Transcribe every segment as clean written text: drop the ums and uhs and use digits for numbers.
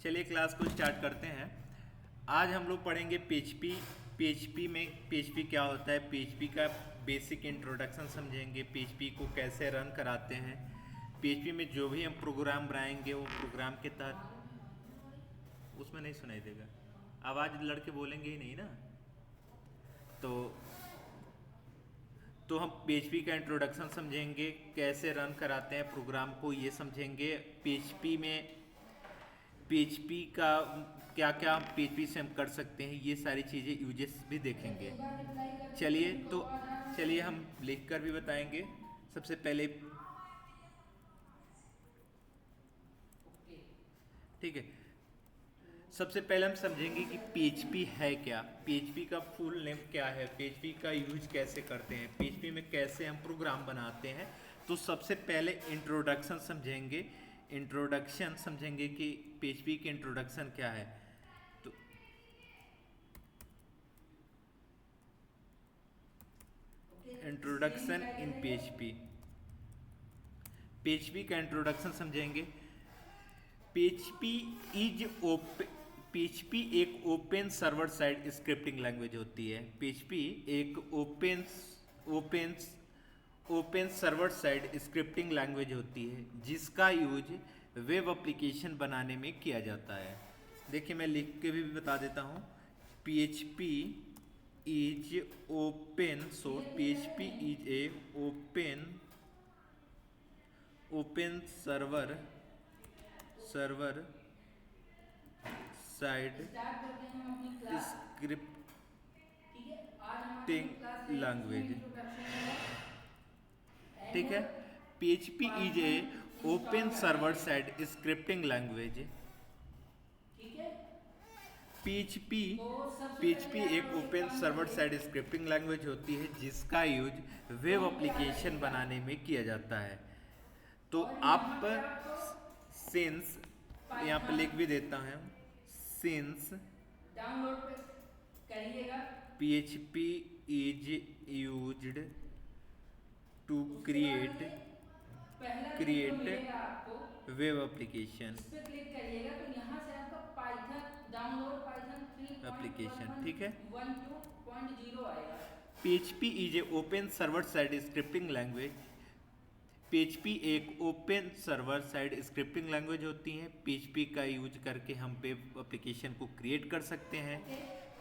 चलिए क्लास को स्टार्ट करते हैं। आज हम लोग पढ़ेंगे पीएचपी। पीएचपी में पीएचपी क्या होता है, पीएचपी का बेसिक इंट्रोडक्शन समझेंगे, पीएचपी को कैसे रन कराते हैं, पीएचपी में जो भी हम प्रोग्राम बनाएंगे वो प्रोग्राम के तहत उसमें नहीं सुनाई देगा, आवाज़ लड़के बोलेंगे ही नहीं ना। तो हम पीएचपी का इंट्रोडक्शन समझेंगे, कैसे रन कराते हैं प्रोग्राम को ये समझेंगे। पीएचपी में पीएचपी का क्या क्या पीएचपी से हम कर सकते हैं, ये सारी चीज़ें यूजेस भी देखेंगे। चलिए हम लिख कर भी बताएंगे। सबसे पहले ठीक है, सबसे पहले हम समझेंगे कि पीएचपी है क्या, पीएचपी का फुल नेम क्या है, पीएचपी का यूज कैसे करते हैं, पीएचपी में कैसे हम प्रोग्राम बनाते हैं। तो सबसे पहले इंट्रोडक्शन समझेंगे। इंट्रोडक्शन समझेंगे कि पीएचपी की इंट्रोडक्शन क्या है। तो इंट्रोडक्शन इन पीएचपी, पीएचपी का इंट्रोडक्शन समझेंगे। पीएचपी इज ओपन, पीएचपी एक open server side scripting language होती है। पीएचपी एक open open server side scripting language होती है जिसका यूज वेब एप्लीकेशन बनाने में किया जाता है। देखिए मैं लिख के भी बता देता हूँ। PHP is open source, PHP is a open server side scripting language, ठीक है। PHP is a open server side scripting language. PHP PHP एक open server side scripting language होती है जिसका यूज वेब एप्लीकेशन बनाने में किया जाता है। तो आप सिंस, यहाँ पे लिख भी देता हूँ, सिंस डाउनलोड पे करिएगा। PHP is used to create web application, इस पे क्लिक करिएगा तो यहाँ से आपका पाइथन डाउनलोड पाइथन एप्लीकेशन, ठीक है। 3.12.0 आएगा। PHP is a open server side scripting language. PHP एक open server side scripting language होती है। पीएचपी का यूज करके हम वेब एप्लीकेशन को क्रिएट कर सकते हैं।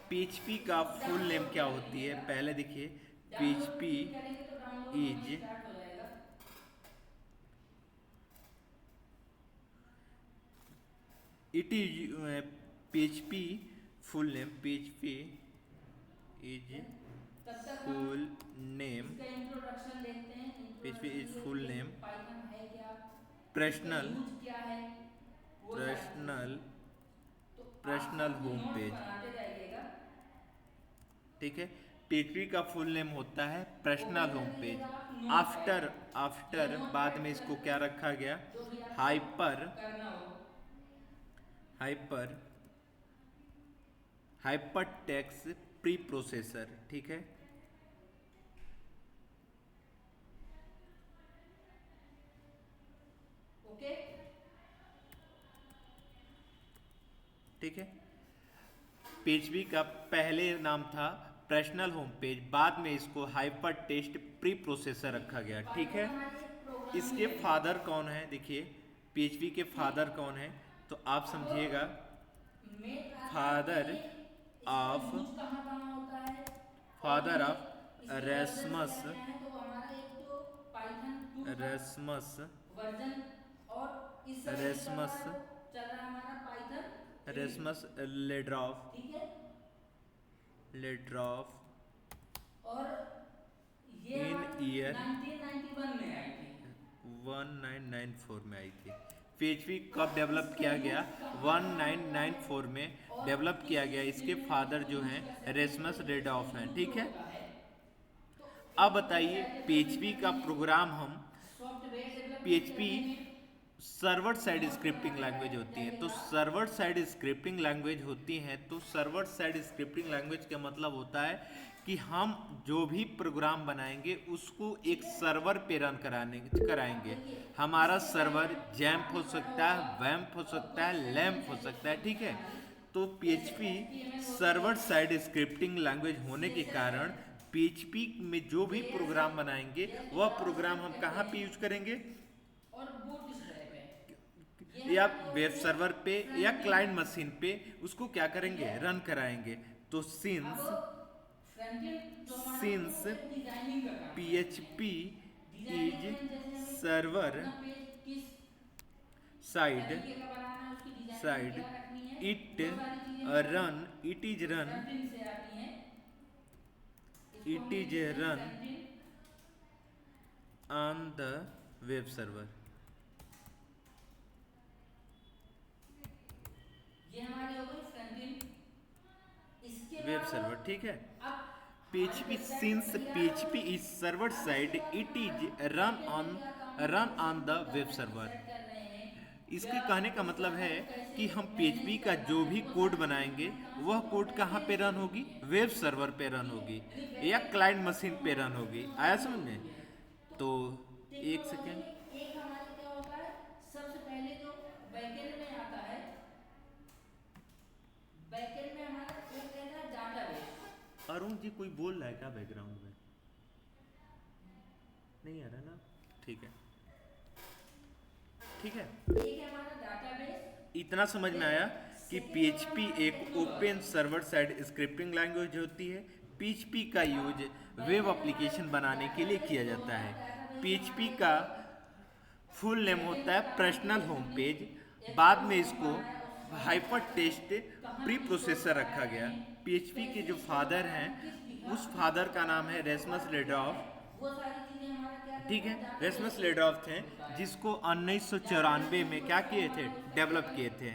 पीएचपी का फुल नेम क्या होती है, पहले देखिए। PHP is it is PHP full name, PHP is full name, PHP is full name personal home page, ठीक है। पीएचपी का फुल नेम होता है पर्सनल होम पेज। आफ्टर बाद में इसको क्या रखा गया, हाइपर टेक्स्ट प्री प्रोसेसर, ठीक है। ओके, ठीक है। पीएचपी का पहले नाम था पर्सनल होम पेज, बाद में इसको हाइपर टेक्स्ट प्री प्रोसेसर रखा गया, ठीक है। इसके फादर कौन है, देखिए पीएचपी के फादर कौन है, तो आप समझिएगा। फादर ऑफ रेसमस वर्जन और इस समय चल रहा है वो चल रहा है हमारा पाइथन रेसमस लेड्रॉफ, ठीक है। और ये इन ईयर 1991 में आई थी, 1994 में आई थी। पीएचपी कब डेवलप किया गया, 1994 में डेवलप किया गया। इसके फादर जो हैं रेसमस लेड्रॉफ हैं, ठीक है। अब बताइए पीएचपी का प्रोग्राम हम software develop PHP server side scripting language होती है। तो सर्वर साइड स्क्रिप्टिंग लैंग्वेज होती है, तो सर्वर साइड स्क्रिप्टिंग लैंग्वेज का मतलब होता है कि हम जो भी प्रोग्राम बनाएंगे उसको एक सर्वर पे रन कराएंगे। हमारा सर्वर जैम्प हो सकता है, वैम्प हो सकता है, लैम्प हो सकता है, ठीक है। तो PHP server side scripting language होने के कारण पीएचपी में जो भी प्रोग्राम बनाएंगे वह प्रोग्राम हम कहाँ पे यूज करेंगे, और बूट स्ट्रैप है। ये या हमारे हो वेब गए सर्वर पे या फ्रंट एंड। क्लाइंट मशीन पे उसको क्या करेंगे, ठीक है। रन कराएंगे। तो अब सिंस फ्रंट एंड जो हमारा होता है सिंस वो है डिजाइनिंग का काम करते हैं। पीएचपी डिजाइनिंग इज में जैसे हमें सर्वर अपना पेज किस साइड तरीके का बनाना है, उसकी डिजाइनिंग साइड क्या रखनी है, इट वो सारी चीजें हमारी run it is run front end से आती हैं। इसको इट हम लिख इज देते हैं run front end. On the web server. ये हमारी हो गई फ्रंट एंड। इसके वेब बाद सर्वर, ठीक है। अब हमारी PHP वेबसाइट since तैयार हो PHP गई। is server अब side इसके बाद it हमारा is run बैकएंड on में क्या काम है, run जैसे on हम the कोई web डाटा server। इंसर्ट कर रहे हैं इसके या कहने का उस मतलब डाटा है को कैसे कि हम मैनेज PHP का करना जो है, भी वो कोड सारी चीजें बनाएंगे हम कहाँ से वह वो कोड कहाँ पे बैकएंड से रन होती होगी, हैं। वेब सर्वर पे रन ठीक है, होगी यानी या बैकएंड की क्लाइंट प्रोसेस मशीन जो पे रन होगी। जो आया हमारी समझ में? होती है। तो तो एक टेक्नोलॉजी सेकेंड, में एक हमारे क्या होता है, सबसे पहले जो बैकएंड में आता है, बैकएंड में हमारा एक रहता है डाटाबेस। अरुण जी कोई बोल रहा है क्या बैकग्राउंड में? नहीं आ रहा ना, ठीक है, ठीक है। एक है हमारा डाटाबेस। इतना समझ में आया कि सेकंड होगा PHP हमारा एक open technology. Server side scripting language होती है। PHP का यूज वेब एप्लीकेशन बनाने के लिए किया जाता है। PHP का फुल नेम होता है पर्सनल होम पेज। बाद में इसको हाइपर टेक्स्ट प्री प्रोसेसर रखा गया। PHP के जो फादर हैं उस फादर का नाम है रेसमस लेड्रॉफ, वो सारी चीजें हमारा क्या ठीक करता है। है, रेसमस डाटाबेस लेड्रॉफ थे होता है। जिसको 1994 में क्या किए थे, डेवलप किए थे।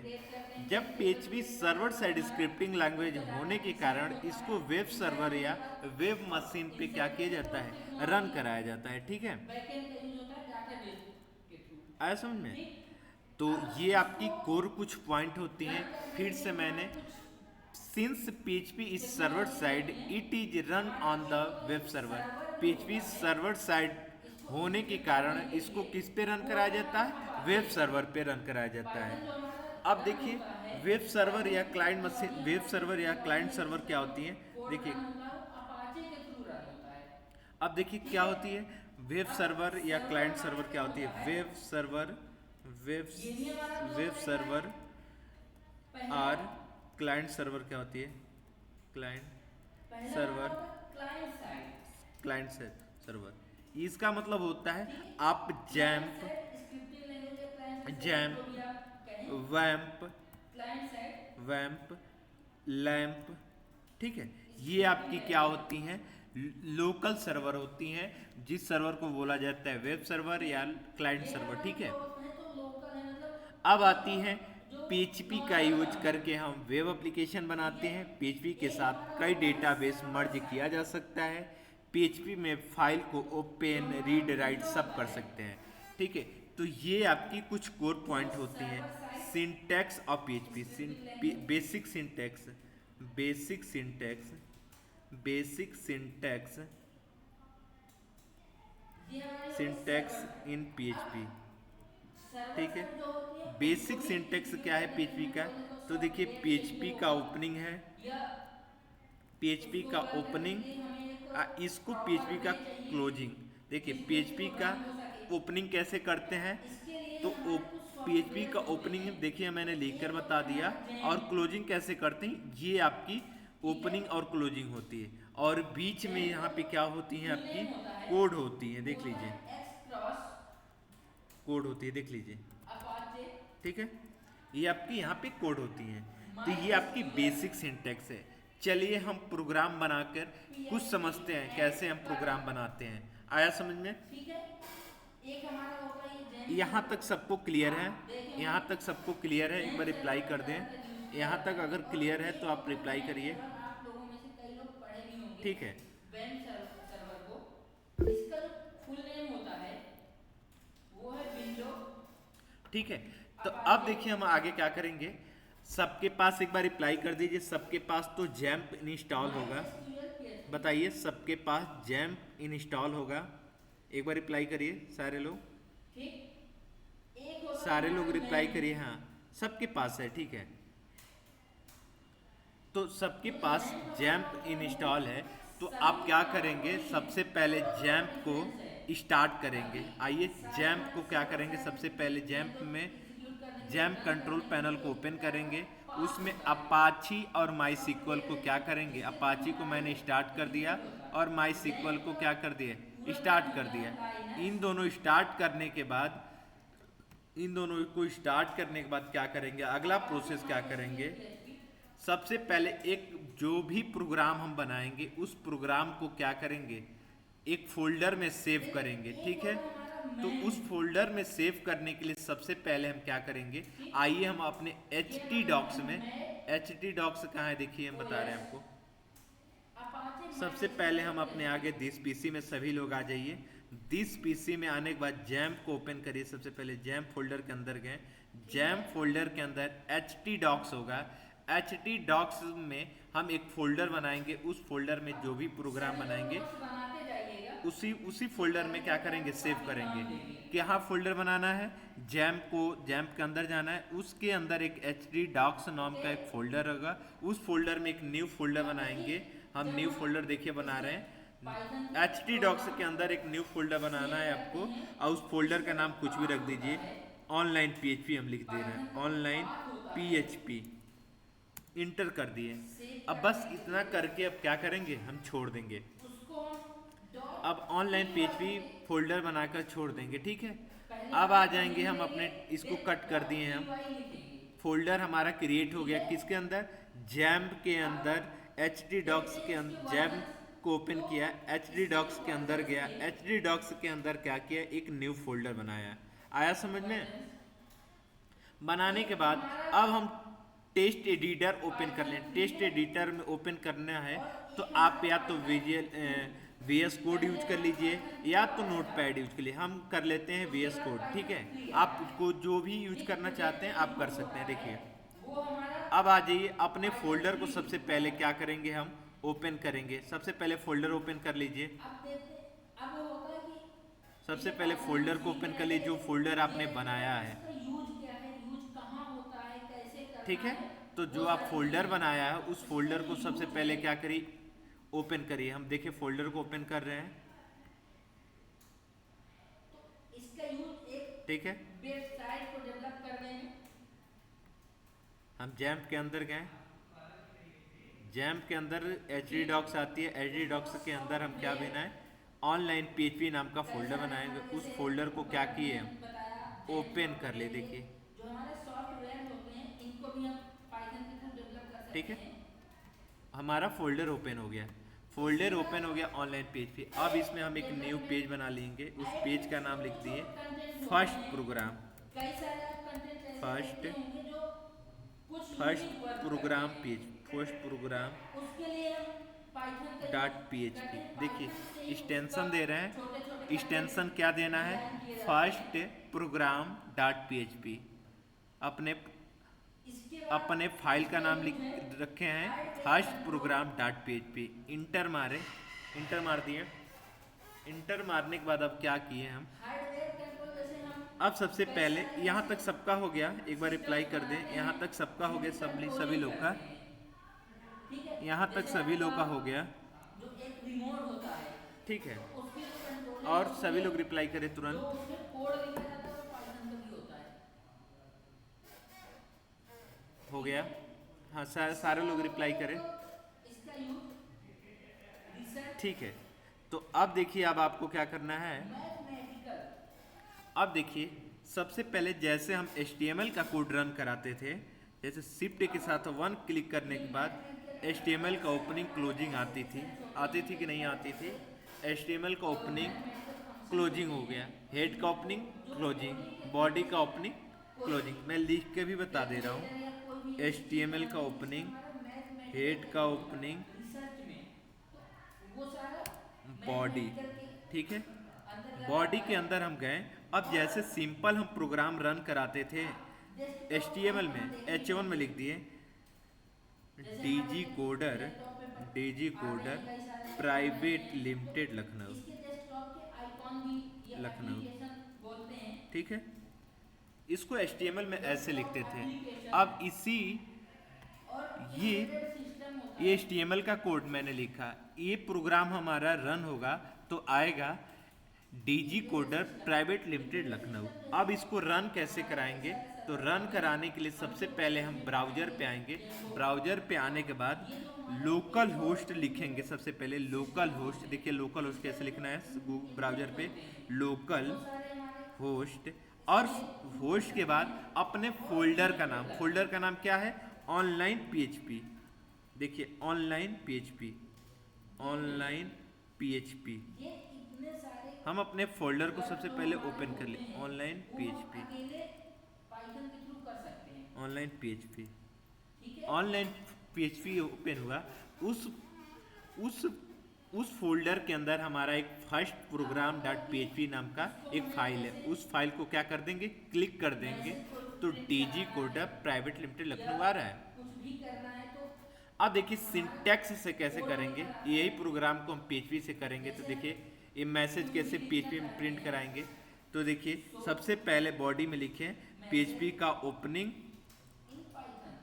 जब PHP server side scripting language होने के कारण इसको वेब सर्वर या वेब मशीन पे क्या किया जाता है, रन कराया जाता है, ठीक है। बैकएंड का यूज होता है डाटाबेस के थ्रू। आया समझ में? ठीक। तो अब ये आपकी इसको कोर कुछ पॉइंट होती हैं। रन करने फिर के से लिए मैंने हमारा कुछ since PHP is server technology side होती है। It is run on the web server. Server जो PHP होता है, सर्वर साइड इसको होने के एग्जीक्यूट कारण करने के इसको लिए किस पे रन वो कराया है जाता हमारा है, अपाचे। वेब सर्वर पे रन कराया जाता है। पाइथन जो हमारा अब रन देखिए होता है, वेब सर्वर या पाइथन की क्लाइंट मशीन, टेक्नोलॉजी वेब हमारी सर्वर या सबसे क्लाइंट पहले सर्वर क्या जिससे होती है, कोड देखिए। रन होता है वो अपाचे के थ्रू रन होता है। अब देखिए ठीक क्या है। होती है वेब अब सर्वर या सर्वर क्लाइंट हमारा सर्वर, क्या क्या होती होता है है, वेब सर्वर, वेब ये भी हमारा जो वेब होता है क्या है, सर्वर पहला और क्लाइंट सर्वर क्या होती है, क्लाइंट पहला सर्वर, हमारा होता है क्लाइंट साइड। Client server. इसका मतलब होता है ठीक है। आप client XAMPP, side scripting language या क्लाइंट साइड जो जैम्प, भी आप कहें, वैम्प, क्लाइंट साइड वैम्प, लैम्प, ठीक है। ये स्क्रिप्टिंग आपकी क्या लैंग्वेज। होती हैं, लोकल सर्वर होती हैं, जिस सर्वर को बोला जाता है वेब सर्वर या क्लाइंट ये सर्वर, हमारे ठीक है। जो होते हैं तो लोकल है, मतलब अब आती हैं जो PHP का नॉर्मल यूज काम है। करके हम वेब एप्लीकेशन बनाते हैं। PHP के एक साथ हमारा कई होता है डेटाबेस सर्वर मर्ज किया साइड। जा सकता है। PHP में फाइल को जो ओपन, हमारा रीड, राइट विंडो सब होता कर है, सकते हैं, ठीक है। तो ये आपकी कुछ कोर वो पॉइंट होती हैं। Server side syntax of PHP, scripting language. Basic syntax, basic syntax, basic syntax, ये हमारी हो गई सिंटैक्स सर्वर। इन PHP, अब सर्वर ठीक है। साइड जो होती है बेसिक उसको भी सिंटैक्स क्या है एग्जीक्यूट करने के PHP लिए का, हम बोले तो तो सब देखिए एक PHP विंडो का होगा ओपनिंग है, या PHP उसको का रन करने के ओपनिंग, लिए हमें एक इसको प्रॉपर PHP का वे चाहिए क्लोजिंग। देखिए जिसमें कि PHP वो का रन हो सके। ओपनिंग कैसे करते हैं, इसके लिए तो हमारे कुछ PHP सॉफ्टवेयर का होते ओपनिंग हैं। देखिए मैंने लिखकर एक बता होता है दिया, हमारा और जैम। क्लोजिंग कैसे करते हैं, ये आपकी ठीक है। ओपनिंग और क्लोजिंग होती है। और बीच में जैम यहाँ का पे जो क्या होती हैं फुल आपकी नेम होता है कोड होती हैं, वो देख होता लीजिए, है एक्स क्रॉस कोड होती है, देख लीजिए, अपाचे ठीक है। ये आपकी यहाँ पे कोड होती हैं। तो ये आपकी माइस्क्यूएल बेसिक सिंटैक्स है। चलिए हम प्रोग्राम बनाकर कुछ समझते हैं कैसे हम प्रोग्राम बनाते हैं। आया समझ में? ठीक है। एक हमारा होगा ये जैम यहाँ तक सबको क्लियर है? देखें यहाँ तक सबको क्लियर है? एक जैम बार रिप्लाई सर्वर कर दें। ज्यादातर यूज किया यहाँ जाता तक है अगर और क्लियर है एक तो आप होता है रिप्लाई वेब करिए, सर्वर। आप लोगों में से कई लोग पढ़े भी होंगे ठीक है। वेब सर्वर को। इसका जो फुल नेम होता है वो है विंडो। ठीक है। तो अब देखिए हम आगे क्या करेंगे। सबके पास एक बार रिप्लाई कर दीजिए, सबके पास तो जैम्प इंस्टॉल होगा। बताइए सबके पास जैम्प इंस्टॉल होगा, एक बार रिप्लाई करिए सारे लोग। ठीक। एक होता है सारे लोग हमारा रिप्लाई मैन। करिए, हाँ सबके पास है, ठीक है। तो सबके तो पास मैन का मतलब जैम्प आप क्या करेंगे, इंस्टॉल है। तो सभी आप क्या करेंगे, पार्टों में सबसे पहले जो जैम्प को डिफरेंस है, स्टार्ट करेंगे। ताकि आइए सारे जैम्प को हमारे क्या सर्वर करेंगे, साइड सबसे पहले एग्जीक्यूट हैं, जैम्प तो में एग्जीक्यूट करने के लिए जैम्प रन कंट्रोल करने के पैनल को लिए ओपन क्या करेंगे। पास उसमें होता है। अपाची और माई सीक्वल सॉफ्टवेयर को क्या है करेंगे, जिसके थ्रू अपाची को हमारा मैंने ये स्टार्ट कर दिया एग्जीक्यूट होता और माई है। सीक्वल को लैंप क्या कर दिया, पूरा स्टार्ट कर बनाना दिया। है लाइनस। इन दोनों स्टार्ट करने के बाद, इन दोनों को स्टार्ट करने के बाद क्या करेंगे, अगला अपाचे प्रोसेस क्या माई करेंगे। पीएचपी। सबसे पहले एक जो भी प्रोग्राम हम बनाएंगे उस प्रोग्राम को क्या करेंगे, एक फोल्डर में सेव करेंगे, एक ठीक है। होता है हमारा तो मैन। उस फोल्डर में सेव करने के लिए सबसे पहले हम क्या करेंगे, ठीक। आइए हम अपने एच ये टी नाम डॉक्स है में, मैन एच टी डॉक्स कहाँ है देखिए, हम बता रहे हैं ओएस। आपको। अपाचे माई सबसे पहले हम अपने पीएचपी। आगे दिस पीसी में सभी लोग आ जाइए। दिस पीसी में आने के बाद जैम्प को ओपन करिए। सबसे पहले जैम्प फोल्डर के अंदर गए। जैम्प फोल्डर के अंदर एच टी डॉक्स होगा। एच टी डॉक्स में हम एक फोल्डर बनाएंगे, उस फोल्डर में जो भी प्रोग्राम सभी लोग बनाएंगे बस बनाते जाइएगा। उसी उसी एक फोल्डर में करके क्या करके करेंगे, हम सेव काफी करेंगे। काम लेंगे। कहाँ फोल्डर बनाना है, जैम्प को, जैम्प के अंदर जाना है, उसके अंदर एक एच डी डॉक्स नाम ओके। का एक फोल्डर होगा। उस फोल्डर में एक न्यू फोल्डर अब बनाएंगे। देखिए हम जब न्यू हम फोल्डर देखिए बना इसमें रहे हैं। पाइथन के एच टी डॉक्स के प्रोग्राम अंदर एक न्यू फोल्डर बनाना सेव है करते आपको, हैं, और उस फोल्डर का इसमें नाम कुछ भी रख पाथ होता दीजिए। है। ऑनलाइन पीएचपी हम लिख दे रहे पाइथन हैं, का जो ऑनलाइन पाथ होता है पीएचपी। इंटर कर दिए। सेव अब बस करने के इतना लिए, करके अब क्या करेंगे, हम छोड़ देंगे। उसको हम अब डॉट ऑनलाइन पी पीएचपी करके फोल्डर बनाकर छोड़ देंगे, ठीक है। पहले अब आ डॉट जाएंगे पी हम लिखेंगे, अपने, इसको फिर कट कर डॉट दिए हैं हम। पी लिखेंगे। फोल्डर हमारा क्रिएट हो ठीक गया, है। किसके अंदर, जैम्प के अंदर। एच डी डॉक्स देखते के हैं अंदर इसके बाद जैम्प को ओपन तो किया, एच डी इसके डॉक्स जो के अंदर वर्जन्स गया, थे, एच डी डॉक्स के अंदर क्या किया, एक न्यू फोल्डर बनाया। आया समझ में। वर्जन्स बनाने के एक बाद हमारा अब हम टेस्ट एडिटर ओपन कर लें। पाइथन फ्री टेस्ट है एडिटर में ओपन करना है और तो एक आप हमारा या तो Python visual to. V S code use पहले कर हमें लीजिए पाइथन या टू तो आया नोट था, पैड यूज कर लिए। हम कर लेते हैं वी उसके एस बाद कोड, ठीक है। पाइथन थ्री आया। आपको जो भी यूज ठीक, करना तो चाहते देखते हैं हैं आप जो कर हो सकते हैं, रहा है देखिए। वो हमारा अब आ जाइए अपने पाइथन फोल्डर को, थ्री। सबसे पहले क्या करेंगे, हम ओपन करेंगे। सबसे पहले फोल्डर ओपन कर लीजिए। अब देखते, अब होता है कि सबसे ये पहले पाइथन हम फोल्डर को सीख ओपन कर रहे थे, लीजिए, जो फोल्डर आपने ये बनाया है, इसका यूज क्या है, यूज कहाँ होता है, कैसे ठीक करना है। है, तो जो वो आप सारी फोल्डर चीजें। बनाया है तो उस इसका फोल्डर जो को सबसे यूज पहले है, क्या करिए, ओपन करिए। हम देखिए फोल्डर को ओपन कर रहे हैं, तो इसका यूज एक ठीक है। वेबसाइट को डेवलप करने में। हम जैम्प के अंदर गए, जैम्प के अंदर एच डी डॉक्स आती है, एच डी डॉक्स के अंदर हम क्या बनाए, ऑनलाइन पीएचपी नाम का फोल्डर कैसा बनाएंगे। हमारे उस जैसे फोल्डर को क्या ऊपर किए हमने हम, बताया जैम ओपन कर ले, सॉफ्टवेयर, ये देखिए, जो हमारे सॉफ्टवेयर होते हैं इनको भी हम पाइथन के थ्रू डेवलप कर ठीक सकते है। हैं। हमारा फोल्डर ओपन हो गया, फोल्डर ओपन हो गया ऑनलाइन पेज पे। अब इसमें हम एक न्यू पेज बना लेंगे। उस पेज का नाम लिख दिए फर्स्ट प्रोग्राम। कई सारे आप कंटेंट ऐसे फर्स्ट देखते होंगे जो कुछ फर्स्ट यूनिक वर्क करते प्रोग्राम हैं, पेज, फर्स्ट प्रोग्राम उसके लिए हम पाइथन का डॉट यूज पी एच करते पी। हैं। देखिए पाइथन से ही उसका एक्सटेंशन दे रहे हैं, छोटे छोटे एक्सटेंशन कंटेंट क्या देना है, डिजाइन किए जाते फर्स्ट हैं। Program dot P H P. अपने इसके बाद अपने फाइल का इसका नाम यूज लिख है रखे हैं hardware first control. Program dot P H P. Enter मारे, इंटर मार दिए। इंटर मारने के बाद अब क्या किए हम, हार्डवेयर कंट्रोल जैसे हम अब सबसे कई पहले सारे यहाँ ऐसे तक सबका हो गया, एक बार रिप्लाई सिस्टम्स कर दें। बनाते यहाँ हैं तक सबका हो गया, जिनकी सभी कंट्रोलिंग लोग का, करते हैं। ठीक है, यहाँ तक जैसे सभी आपका लोग का हो गया, जो एक रिमोट होता है, ठीक है। तो उसकी जो कंट्रोलिंग और होती सभी है, लोग रिप्लाई करें जो तुरंत। उसमें कोड लिखा जाता है वो पाइथन का भी होता है। हो ठीक गया, है, हाँ सारे लोग रिप्लाई करें, तो इसका यूज रिसर्च ठीक है। तो अब देखिए अब आपको क्या करना है। मैथमेटिकल। अब देखिए सबसे पहले जैसे हम HTML का कोड रन कराते थे, जैसे शिफ्ट के साथ 1 क्लिक करने के बाद HTML का ओपनिंग क्लोजिंग आती थी कि नहीं आती थी। HTML का ओपनिंग क्लोजिंग हो गया, हेड का ओपनिंग क्लोजिंग, बॉडी का ओपनिंग क्लोजिंग। मैं लिख के भी बता दे रहा हूँ, HTML का ओपनिंग, हेड का ओपनिंग, रिसर्च में वो सारा बॉडी, मैथमेटिकल के ठीक है। अंतर्गत बॉडी आता के है। अंदर हम गए, अब जैसे सिंपल हम प्रोग्राम रन कराते थे डेस्कटॉप पे HTML हम में देखेंगे H1 में लिख दिए जैसे डीजी हमारे कोडर लैपटॉप पे डीजी आते कोडर हैं कई सारे प्राइवेट ऑनलाइन हैं, तो लिमिटेड लखनऊ इसके डेस्कटॉप के आइकॉन भी ये लखनऊ एप्लीकेशन बोलते हैं। ठीक है। इसको HTML में ऐसे लिखते डेस्कटॉप थे। एप्लीकेशन अब इसी और ये एम्बेडेड सिस्टम होता ये है। HTML का कोड मैंने लिखा, ये प्रोग्राम हमारा रन होगा तो आएगा DG coder private limited Lucknow. अब इसको रन कैसे कराएंगे, तो रन कराने के लिए सबसे पहले हम ब्राउजर पे आएंगे। ब्राउजर पे आने के बाद लोकल होस्ट लिखेंगे। सबसे पहले लोकल होस्ट, देखिए लोकल होस्ट कैसे लिखना है गूगल ब्राउजर पे, लोकल बहुत सारे हमारे होस्ट, और होस्ट के बाद अपने फोल्डर का नाम, फोल्डर का नाम क्या है, ऑनलाइन PHP। देखिए ऑनलाइन PHP, ऑनलाइन PHP। ये इतने सारे हम अपने फोल्डर को वर्क सबसे जो पहले हमारे ओपन कर होते ले, हैं, ऑनलाइन वो हम PHP, अकेले पाइथन के थ्रू कर सकते हैं। Online PHP। ठीक है, ऑनलाइन PHP ओपन हुआ, उस उस उस फोल्डर के अंदर हमारा एक फर्स्ट प्रोग्राम डॉट PHP नाम का एक फाइल है। उस फाइल को क्या कर देंगे, क्लिक कर देंगे तो DG coder private limited Lucknow आ रहा है। कुछ भी करना है तो अब देखिए सिंटैक्स से कैसे करेंगे, यही प्रोग्राम को हम PHP से करेंगे। तो देखिए ये मैसेज कैसे PHP में प्रिंट कराएंगे, तो देखिए सबसे पहले बॉडी में लिखें PHP का ओपनिंग, इन पाइथन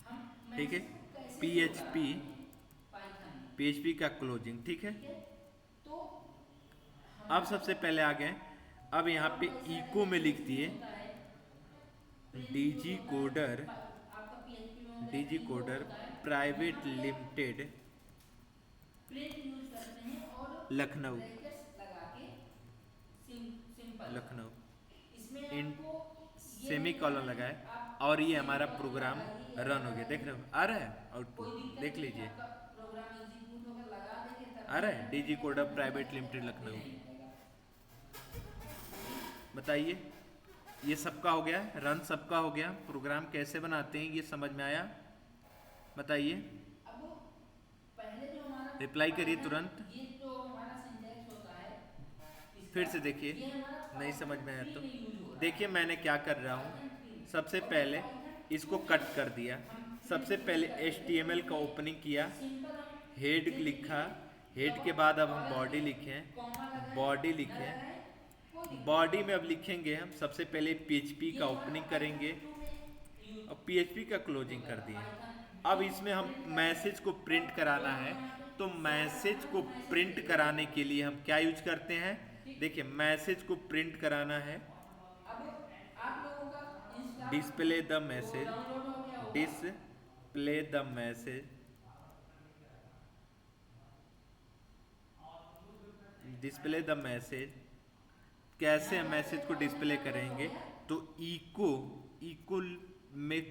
हम ठीक है, मैसेज कैसे PHP पाइथन में, PHP का क्लोजिंग, ठीक है। ठीक है। तो अब सबसे पहले आ गए, अब यहाँ पे इको में लिख दिए होता है डीजी कोडर, आपका PHP में होता है डीजी echo कोडर होता है। प्राइवेट लिमिटेड प्रिंट यूज करते हैं और लखनऊ, ब्रैकेट्स लगा के सिंपल लखनऊ इसमें इन आपको सेमी कॉलन लगाए, और ये हमारा प्रोग्राम रन हो गया। देख रहे हो आ रहा है आउटपुट, देख लीजिए प्रोग्राम एग्जीक्यूट होकर लगा देंगे तब आ रहा है DG coder private limited Lucknow. बताइए ये सबका हो गया, रन सबका हो गया, प्रोग्राम कैसे बनाते हैं ये समझ में आया, बताइए, अब पहले जो हमारा रिप्लाई करिए तुरंत। ये जो हमारा सिंटैक्स होता है इसका, फिर से देखिए, ये हमारा नहीं समझ में आया तो नहीं यूज हो रहा देखिए मैं क्या कर रहा हूँ, सबसे पहले इसको कट कर दिया। सबसे पहले HTML का ओपनिंग किया, सिंपल हम हेड लिखा, हेड के बाद अब हम बॉडी लिखें, कॉमा लगाए बॉडी लिखें, कोई दिक्कत बॉडी में अब लिखेंगे हम सबसे पहले PHP का ओपनिंग करेंगे और PHP का क्लोजिंग कर दिए। अब इसमें हम मैसेज को प्रिंट कराना है, तो मैसेज को प्रिंट कराने के लिए हम क्या यूज करते हैं, देखिए मैसेज को प्रिंट कराना है, अब आप लोगों का Insta display the message, download हो गया होगा display the message, display the message. कैसे हम मैसेज को डिस्प्ले करेंगे, तो इको, इको में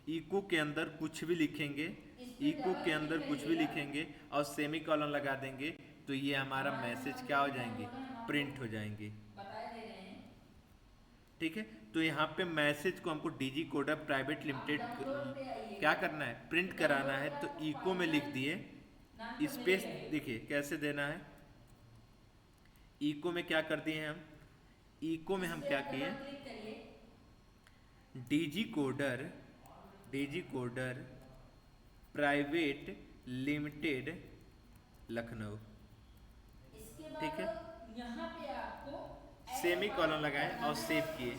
इको के अंदर कुछ भी लिखेंगे, इको के अंदर कुछ भी लिखेंगे और सेमी कॉलन लगा देंगे, तो ये हमारा मैसेज क्या हो जाएंगे, प्रिंट हो जाएंगे, बताए दे रहे हैं ठीक है। तो यहाँ पे मैसेज को हमको DG coder private limited download पे आइए क्या करना है, प्रिंट कराना है, तो इको में लिख दिए, स्पेस देखिए कैसे देना है, इको में क्या कर दिए हम, इको में हम क्या किए, क्लिक करिए DG coder, DG coder private limited Lucknow, इसके बाद ठीक है। यहाँ पे आपको सेमी कॉलन लगाए और सेव किए,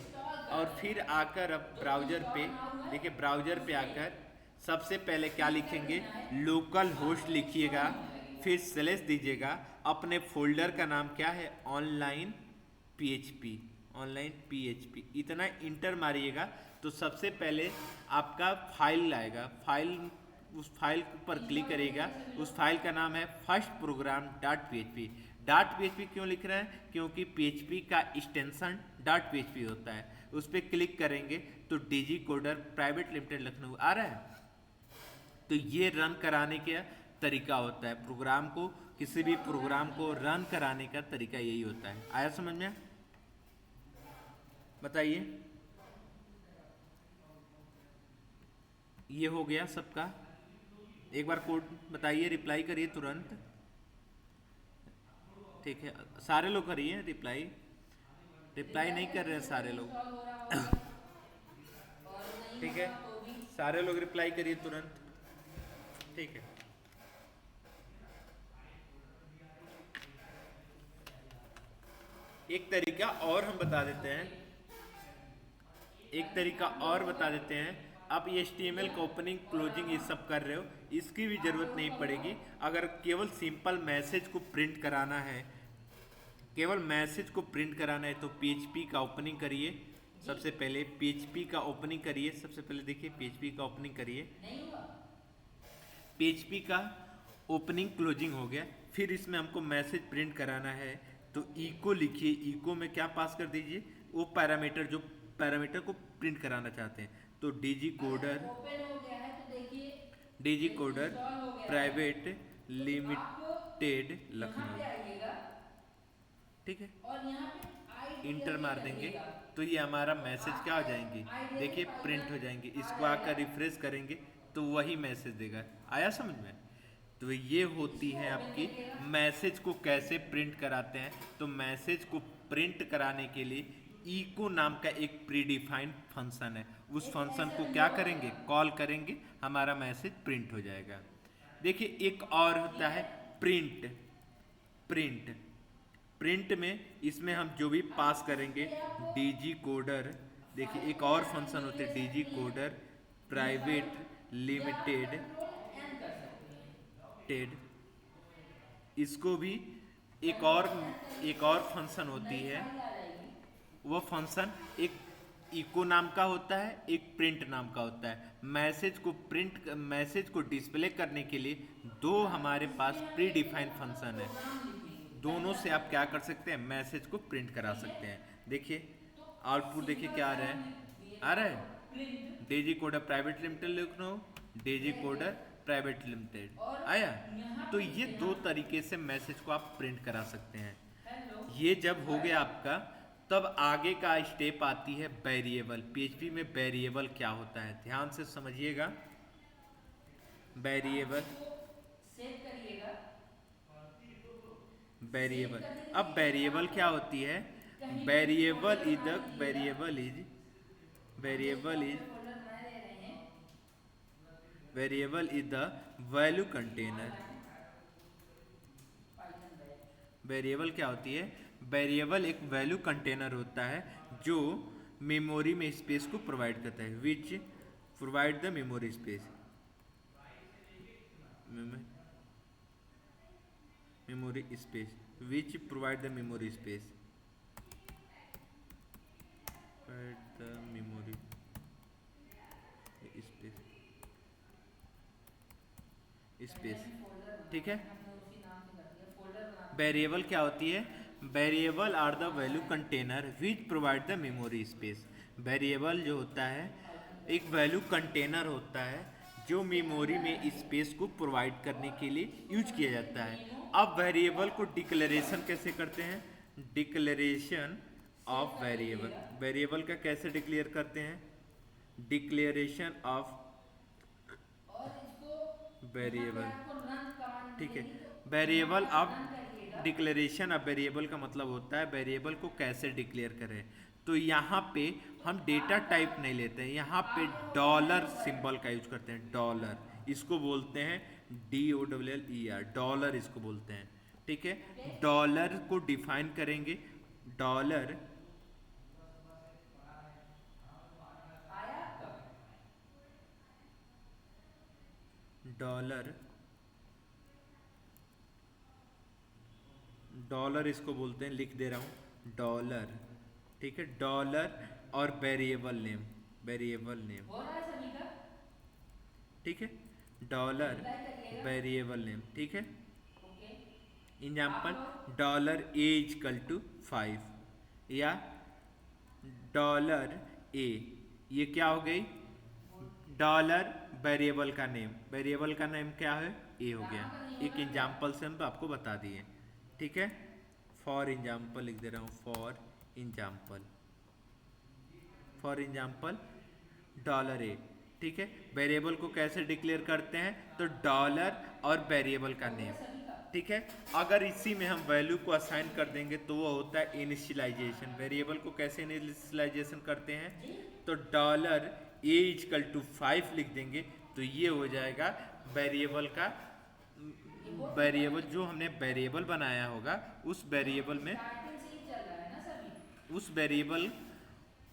और फिर आकर अब ब्राउजर पे देखिए, ब्राउजर पे आकर सबसे पहले क्या लिखेंगे, लोकल होस्ट लिखिएगा, फिर स्लैश दीजिएगा, अपने फोल्डर का नाम क्या है, ऑनलाइन PHP, ऑनलाइन PHP, इतना इंटर मारिएगा तो सबसे पहले आपका फाइल आएगा, फाइल, उस फाइल पर क्लिक करिएगा, उस फाइल का नाम है first program dot PHP। Dot PHP क्यों लिख रहे हैं, क्योंकि PHP का एक्सटेंशन डॉट PHP होता है, उस पर क्लिक करेंगे तो DG coder private limited Lucknow आ रहा है। तो ये रन कराने का तरीका होता है, प्रोग्राम को, किसी भी प्रोग्राम को रन कराने का तरीका यही होता है। आया समझ में, बताइए, ये हो गया सबका, एक बार कोड बताइए, रिप्लाई करिए तुरंत, ठीक है, सारे लोग करिए रिप्लाई। रिप्लाई नहीं कर रहे हैं सारे लोग। इंस्टॉल हो रहा होगा और नहीं ठीक है, होगा तो भी सारे लोग रिप्लाई करिए तुरंत। ठीक है, एक तरीका और हम बता देते हैं, एक तरीका और बता देते हैं। आप ये HTML का ओपनिंग क्लोजिंग ये सब कर रहे हो, इसकी भी जरूरत नहीं पड़ेगी। अगर केवल सिंपल मैसेज को प्रिंट कराना है, केवल मैसेज को प्रिंट कराना है तो PHP का ओपनिंग करिए। सबसे पहले PHP का ओपनिंग करिए। सबसे पहले देखिए PHP का ओपनिंग करिए। नहीं हुआ। PHP का ओपनिंग क्लोजिंग हो गया। फिर इसमें हमको मैसेज प्रिंट कराना है तो इको लिखिए। इको में क्या पास कर दीजिए, वो पैरामीटर जो पैरामीटर को प्रिंट कराना चाहते हैं। तो DG कोडर, ओपन हो गया है तो देखिए DG कोडर इंस्टॉल हो गया है। प्राइवेट आप लिमिटेड यहाँ लखनऊ। पे आइएगा ठीक है, और यहाँ पे आई इंटर मार देंगे तो ये हमारा मैसेज क्या हो जाएंगे, देखिए प्रिंट हो जाएंगे। इसको आकर रिफ्रेश करेंगे तो वही मैसेज देगा। आया समझ में? तो ये होती है आपकी मैसेज को कैसे प्रिंट कराते हैं। तो मैसेज को प्रिंट कराने के लिए इको नाम का एक प्रीडिफाइंड फंक्शन है, उस फंक्शन को क्या करेंगे, कॉल करेंगे, हमारा मैसेज प्रिंट हो जाएगा। देखिए एक और होता है प्रिंट। प्रिंट प्रिंट में इसमें हम जो भी पास करेंगे DG कोडर, देखिए एक और फंक्शन होते हैं DG coder private limited Ted. इसको भी एक और फंक्शन होती है। वो फंक्शन एक इको नाम का होता है, एक प्रिंट नाम का होता है। मैसेज को डिस्प्ले करने के लिए दो हमारे पास प्री डिफाइंड फंक्शन है। दोनों से आप क्या कर सकते हैं, मैसेज को प्रिंट करा सकते हैं। देखिए आउटपुट देखिए क्या आ रहा है, DG कोडर प्राइवेट लिमिटेड लिखो, DG कोडर प्राइवेट लिमिटेड आया। तो ये दो तरीके से मैसेज को आप प्रिंट करा सकते हैं। ये जब हो गया आपका, तब आगे का स्टेप आती है वेरिएबल। PHP में वेरिएबल क्या होता है, ध्यान से समझिएगा। वेरिएबल, वेरिएबल, अब वेरिएबल क्या होती है, variable is the value container. Variable क्या होती है, वेरिएबल एक वैल्यू कंटेनर होता है जो मेमोरी में स्पेस को प्रोवाइड करता है, which provide the memory space. Memory space which provide the memory space, provide the memory space. ठीक है, वेरिएबल क्या होती है, variable are the value container which provide the memory space. Variable जो होता है एक वैल्यू कंटेनर होता है जो मेमोरी में स्पेस को प्रोवाइड करने के लिए यूज किया जाता है। अब वेरिएबल को डिक्लेरेशन कैसे करते हैं, डिक्लेरेशन ऑफ वेरिएबल। वेरिएबल का कैसे डिक्लेयर करते हैं, डिक्लेरेशन ऑफ वेरिएबल। ठीक है, वेरिएबल अब डिक्लेरेशन ऑफ वेरिएबल का मतलब होता है वेरिएबल को कैसे डिक्लेयर करें। तो यहाँ पे हम डेटा टाइप नहीं लेते हैं, यहाँ पे डॉलर सिंबल का यूज करते हैं। डॉलर, इसको बोलते हैं DOLLER, डॉलर इसको बोलते हैं। ठीक है, डॉलर को डिफाइन करेंगे। डॉलर डॉलर इसको बोलते हैं, लिख दे रहा हूँ डॉलर। ठीक है, डॉलर और वेरिएबल नेम, ठीक है, डॉलर वेरिएबल नेम। ठीक है, एग्जाम्पल $A=5 या $A, ये क्या हो गई, डॉलर वेरिएबल का नेम, वेरिएबल का नेम क्या है, A हो गया। एक एग्जाम्पल से हम आपको बता दिए। ठीक है, फॉर एग्जाम्पल लिख दे रहा हूँ, फॉर एग्जाम्पल $A। ठीक है, वेरिएबल को कैसे डिक्लेयर करते हैं, तो डॉलर और वेरिएबल का नेम। ठीक है। अगर इसी में हम वैल्यू को असाइन कर देंगे तो वो होता है इनिशियलाइजेशन। वेरिएबल को कैसे इनिशियलाइजेशन करते हैं, तो डॉलर ए इजकल टू 5 लिख देंगे तो ये हो जाएगा वेरिएबल का, वेरिएबल जो हमने वेरिएबल बनाया होगा उस वेरिएबल में, स्टार्टिंग से ही चल रहा है ना सभी।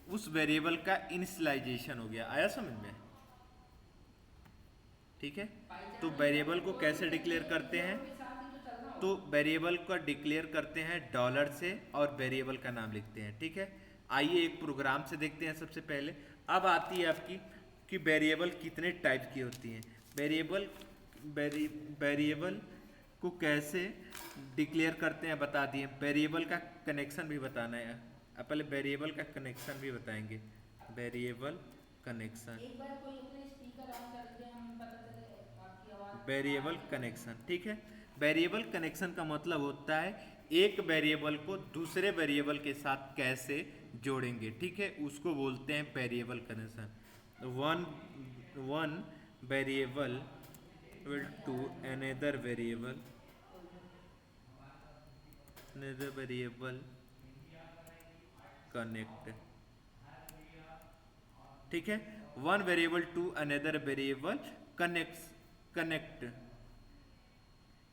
उस वेरिएबल का इनिशियलाइजेशन हो गया। आया समझ में? ठीक है। तो वेरिएबल को कैसे डिक्लेयर करते हैं, तो वेरिएबल का डिक्लेयर करते हैं डॉलर से और वेरिएबल का नाम लिखते हैं। ठीक है। आइए एक प्रोग्राम से देखते हैं। सबसे पहले अब आती है आपकी कि वेरिएबल कितने टाइप की होती हैं। वेरिएबल को कैसे डिक्लेयर करते हैं बता दिए। वेरिएबल का कनेक्शन भी बताना है। अब पहले वेरिएबल का कनेक्शन भी बताएंगे। वेरिएबल कनेक्शन, एक बार कोई अपने स्पीकर ऑन कर दे, हमें पता चले आपकी आवाज। वेरिएबल कनेक्शन, ठीक है। वेरिएबल कनेक्शन का मतलब होता है एक वेरिएबल को दूसरे वेरिएबल के साथ कैसे जोड़ेंगे। ठीक है, उसको बोलते हैं variable connection. One variable will to another variable connect। ठीक है, one variable to another variable connect,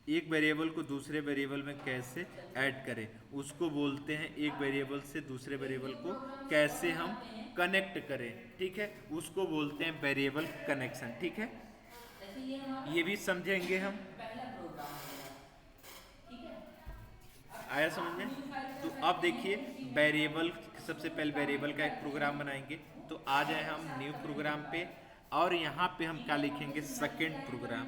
एक वेरिएबल को दूसरे वेरिएबल में कैसे ऐड करें उसको बोलते हैं, एक वेरिएबल से दूसरे वेरिएबल को कैसे हम कनेक्ट करें। ठीक है, उसको बोलते हैं वेरिएबल कनेक्शन। ठीक है, जैसे ये हमारा ये भी समझेंगे हम। पहला प्रोग्राम है, ठीक है। आया समझ में? तो अब देखिए वेरिएबल, सबसे पहले वेरिएबल का एक प्रोग्राम बनाएंगे। तो आ जाए हम न्यू प्रोग्राम पे और यहाँ पे हम क्या लिखेंगे, सेकेंड प्रोग्राम।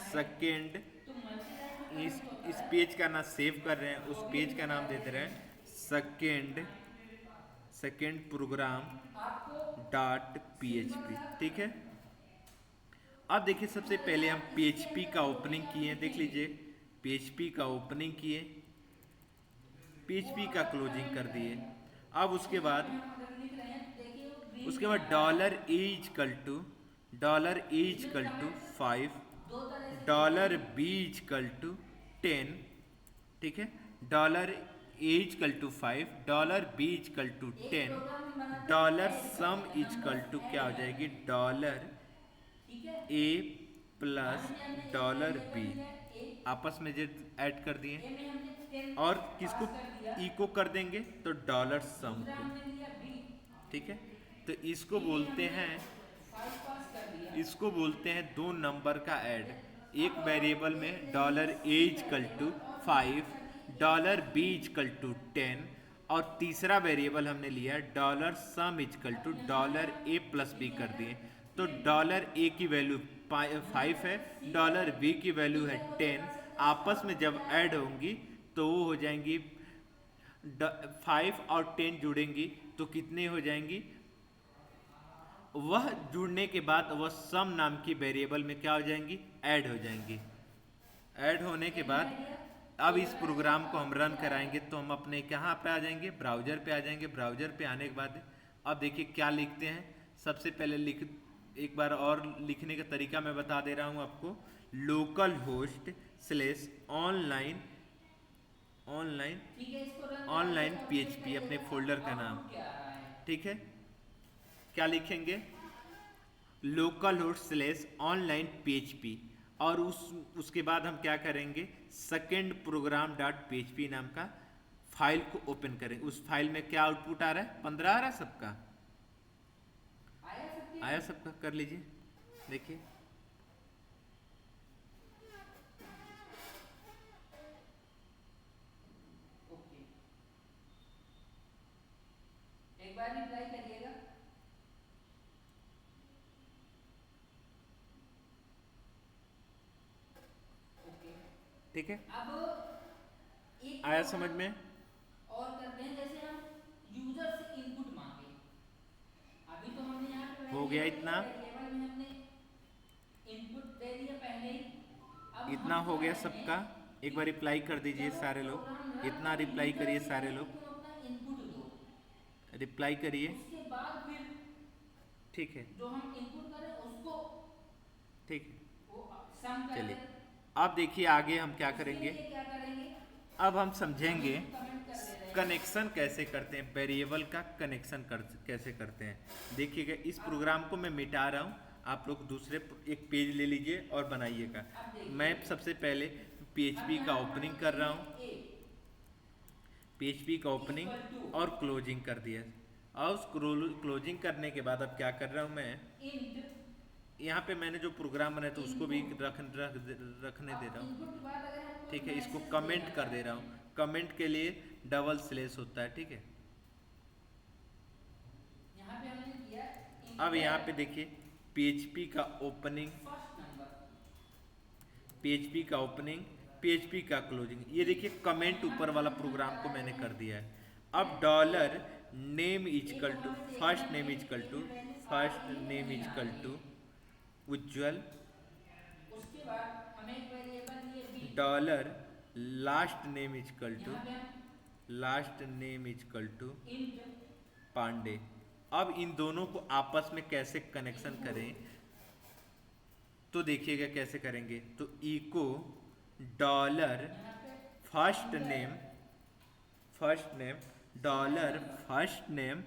सेकेंड, तो मल्टीलाइन इस पेज का ना सेव कर रहे हैं, उस पेज का नाम दे दे रहे हैं सेकेंड प्रोग्राम आपको डॉट PHP। ठीक है, अब देखिए सबसे पहले हम PHP का ओपनिंग किए, देख लीजिए PHP का ओपनिंग किए, PHP का क्लोजिंग कर दिए। अब उसके बाद लिख रहे हैं, देखिए वो green dollar a equal to 5, दो तरह से डॉलर बी इजकल टू 10। ठीक है, dollar a equal to 5, dollar b equal to 10, dollar sum equal to क्या हो जाएगी, डॉलर ठीक है। ए प्लस डॉलर बी, आपस में जो ऐड कर दिए ए में हमने 10 और किसको पास कर दिया, इको कर देंगे तो डॉलर सम दूसरा को। हमने लिया बी, ठीक है, तो इसको बोलते हैं, 5 पास कर दिया। इसको बोलते हैं दो नंबर का ऐड। एक वेरिएबल में dollar a equal to 5, dollar b equal to 10 और तीसरा वेरिएबल हमने लिया dollar sum equal to dollar a plus b कर दिए। तो डॉलर ए की वैल्यू 5 है, डॉलर बी की वैल्यू है 10, आपस में जब ऐड होंगी तो वो हो जाएंगी 5 और 10 जुड़ेंगी तो कितने हो जाएंगी, वह जुड़ने के बाद वह सम नाम की वेरिएबल में क्या हो जाएंगी, ऐड हो जाएंगी। ऐड होने के बाद अब इस प्रोग्राम को हम रन कराएंगे तो हम अपने कहाँ पे आ जाएंगे, ब्राउजर पे आ जाएंगे। ब्राउजर पे आने के बाद अब देखिए क्या लिखते हैं। सबसे पहले एक बार और लिखने का तरीका मैं बता दे रहा हूँ आपको। लोकल होस्ट स्लेश ऑनलाइन ठीक है, इसको रन ऑनलाइन PHP अपने फोल्डर का नाम। क्या आ रहा है, ठीक है, क्या लिखेंगे, local host slash online PHP और उसके बाद हम क्या करेंगे, सेकेंड प्रोग्राम डॉट PHP नाम का फाइल को ओपन करें। उस फाइल में क्या आउटपुट आ रहा है, 15 आ रहा है सबका, आया सबका, कर लीजिए देखिए। ओके। एक बार रिप्लाई करिएगा। ओके, ठीक है, अब एक आया समझ में? और करते हैं, जैसे हम यूजर से इनपुट मांगे। अभी तो हमने यहाँ पे हो गया इतना, वेरिएबल में हमने इनपुट दे दिया पहले ही। अब इतना हम हो क्या गया करते सबका। हैं, एक बार रिप्लाई कर दीजिए सारे लोग, इतना रिप्लाई करिए सारे लोग, तुम अपना इनपुट दो, रिप्लाई करिए। उसके बाद फिर ठीक है, जो हम इनपुट करें उसको ठीक है, वो सम कर चलिए दे। अब देखिए आगे हम क्या उसके करेंगे। लिए क्या करेंगे, अब हम समझेंगे कमेंट कर दे रहे हैं। कनेक्शन कैसे करते हैं, वेरिएबल का कनेक्शन कैसे करते हैं। देखिएगा इस प्रोग्राम को मैं मिटा रहा हूँ, आप लोग दूसरे एक पेज ले लीजिए और बनाइएगा। अब देखिए, मैं सबसे पहले अब PHP का यहाँ ओपनिंग पर कर रहा हूँ, ए PHP का ओपनिंग इक्वल टू और क्लोजिंग कर दिया। और उस क्लोजिंग करने के बाद अब क्या कर रहा हूँ मैं, इंट, यहाँ पे मैंने जो प्रोग्राम बनाया था उसको भी रखने दे रहा हूँ। इनपुट के बाद अगर हमको ठीक है, इसको मैसेज कमेंट देना कर दे रहा हूँ। कमेंट के लिए डबल स्लेश होता है, ठीक है। यहाँ पे हमने किया अब यहाँ पे देखिए PHP का ओपनिंग, फर्स्ट नंबर, PHP का ओपनिंग, PHP का क्लोजिंग, ये देखिए कमेंट ऊपर वाला प्रोग्राम को मैंने कर दिया है। अब dollar name is equal to first name is equal to Ujjwal, उसके बाद हमें एक वेरिएबल लिए B, dollar last name is equal to यहाँ पे हम last name is equal to int Pandey. अब इन दोनों को आपस में कैसे कनेक्शन करें, तो देखिएगा कैसे करेंगे। तो इको डॉलर यहाँ पे first name dollar first name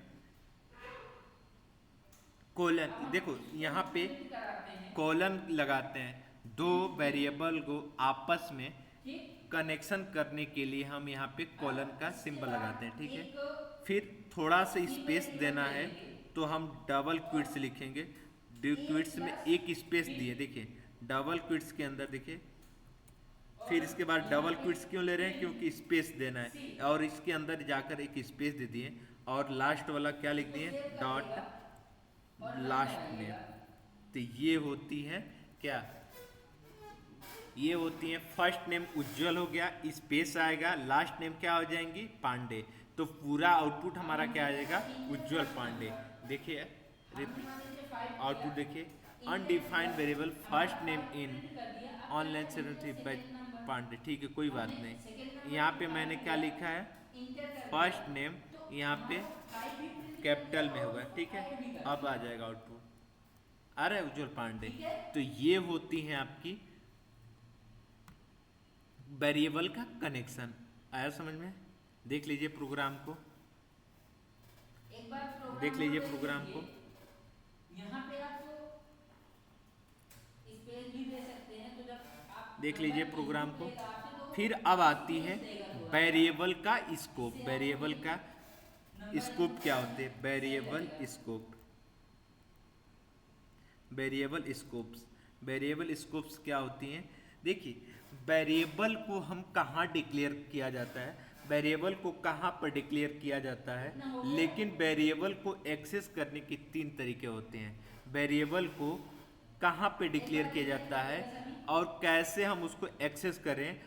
colon, देखो यहाँ पे प्रिंट कराते हैं, कोलन लगाते हैं। दो वेरिएबल को आपस में ठीक। कनेक्शन करने के लिए हम यहाँ पे कोलन का सिंबल लगाते हैं, ठीक है। एक फिर थोड़ा सा स्पेस देना है तो हम डबल क्विट्स लिखेंगे। क्विट्स में एक स्पेस दिए, देखिए डबल क्विट्स के अंदर देखिए। फिर इसके बाद डबल क्विट्स क्यों ले रहे हैं, क्योंकि स्पेस देना है, और इसके अंदर जाकर एक स्पेस दे दिए और लास्ट वाला क्या लिख दिए, डॉट लास्ट नेम। तो ये होती है क्या, ये होती है फर्स्ट नेम उज्जवल हो गया, स्पेस आएगा, लास्ट नेम क्या हो जाएंगी, पांडे। तो पूरा आउटपुट हमारा क्या आ जाएगा, उज्जवल पांडे। देखिए आउटपुट देखिए, undefined variable first name in online 73 Pandey, ठीक है कोई बात नहीं। यहाँ पे मैंने क्या लिखा है, फर्स्ट नेम यहाँ पे कैपिटल में होगा, ठीक है। अब आ जाएगा आउटपुट, आ रहा है उज्जवल पांडे। तो ये होती है आपकी वेरिएबल का कनेक्शन। आया समझ में, देख लीजिए प्रोग्राम को, एक बार प्रोग्राम देख लीजिए प्रोग्राम को। यहाँ पे आप स्पेस भी दे सकते हैं, तो जब आप देख लीजिए प्रोग्राम को। तो फिर अब आती है वेरिएबल का स्कोप। वेरिएबल का स्कोप क्या होते हैं, variable scope, variable scopes. Variable scopes क्या होती हैं, देखिए वेरिएबल को हम कहाँ डिक्लेयर किया जाता है, वेरिएबल को कहाँ पर डिक्लेयर किया जाता है, लेकिन वेरिएबल को एक्सेस करने के तीन तरीके होते हैं। वेरिएबल को कहाँ पे डिक्लेयर किया जाता है और कैसे हम उसको एक्सेस करें,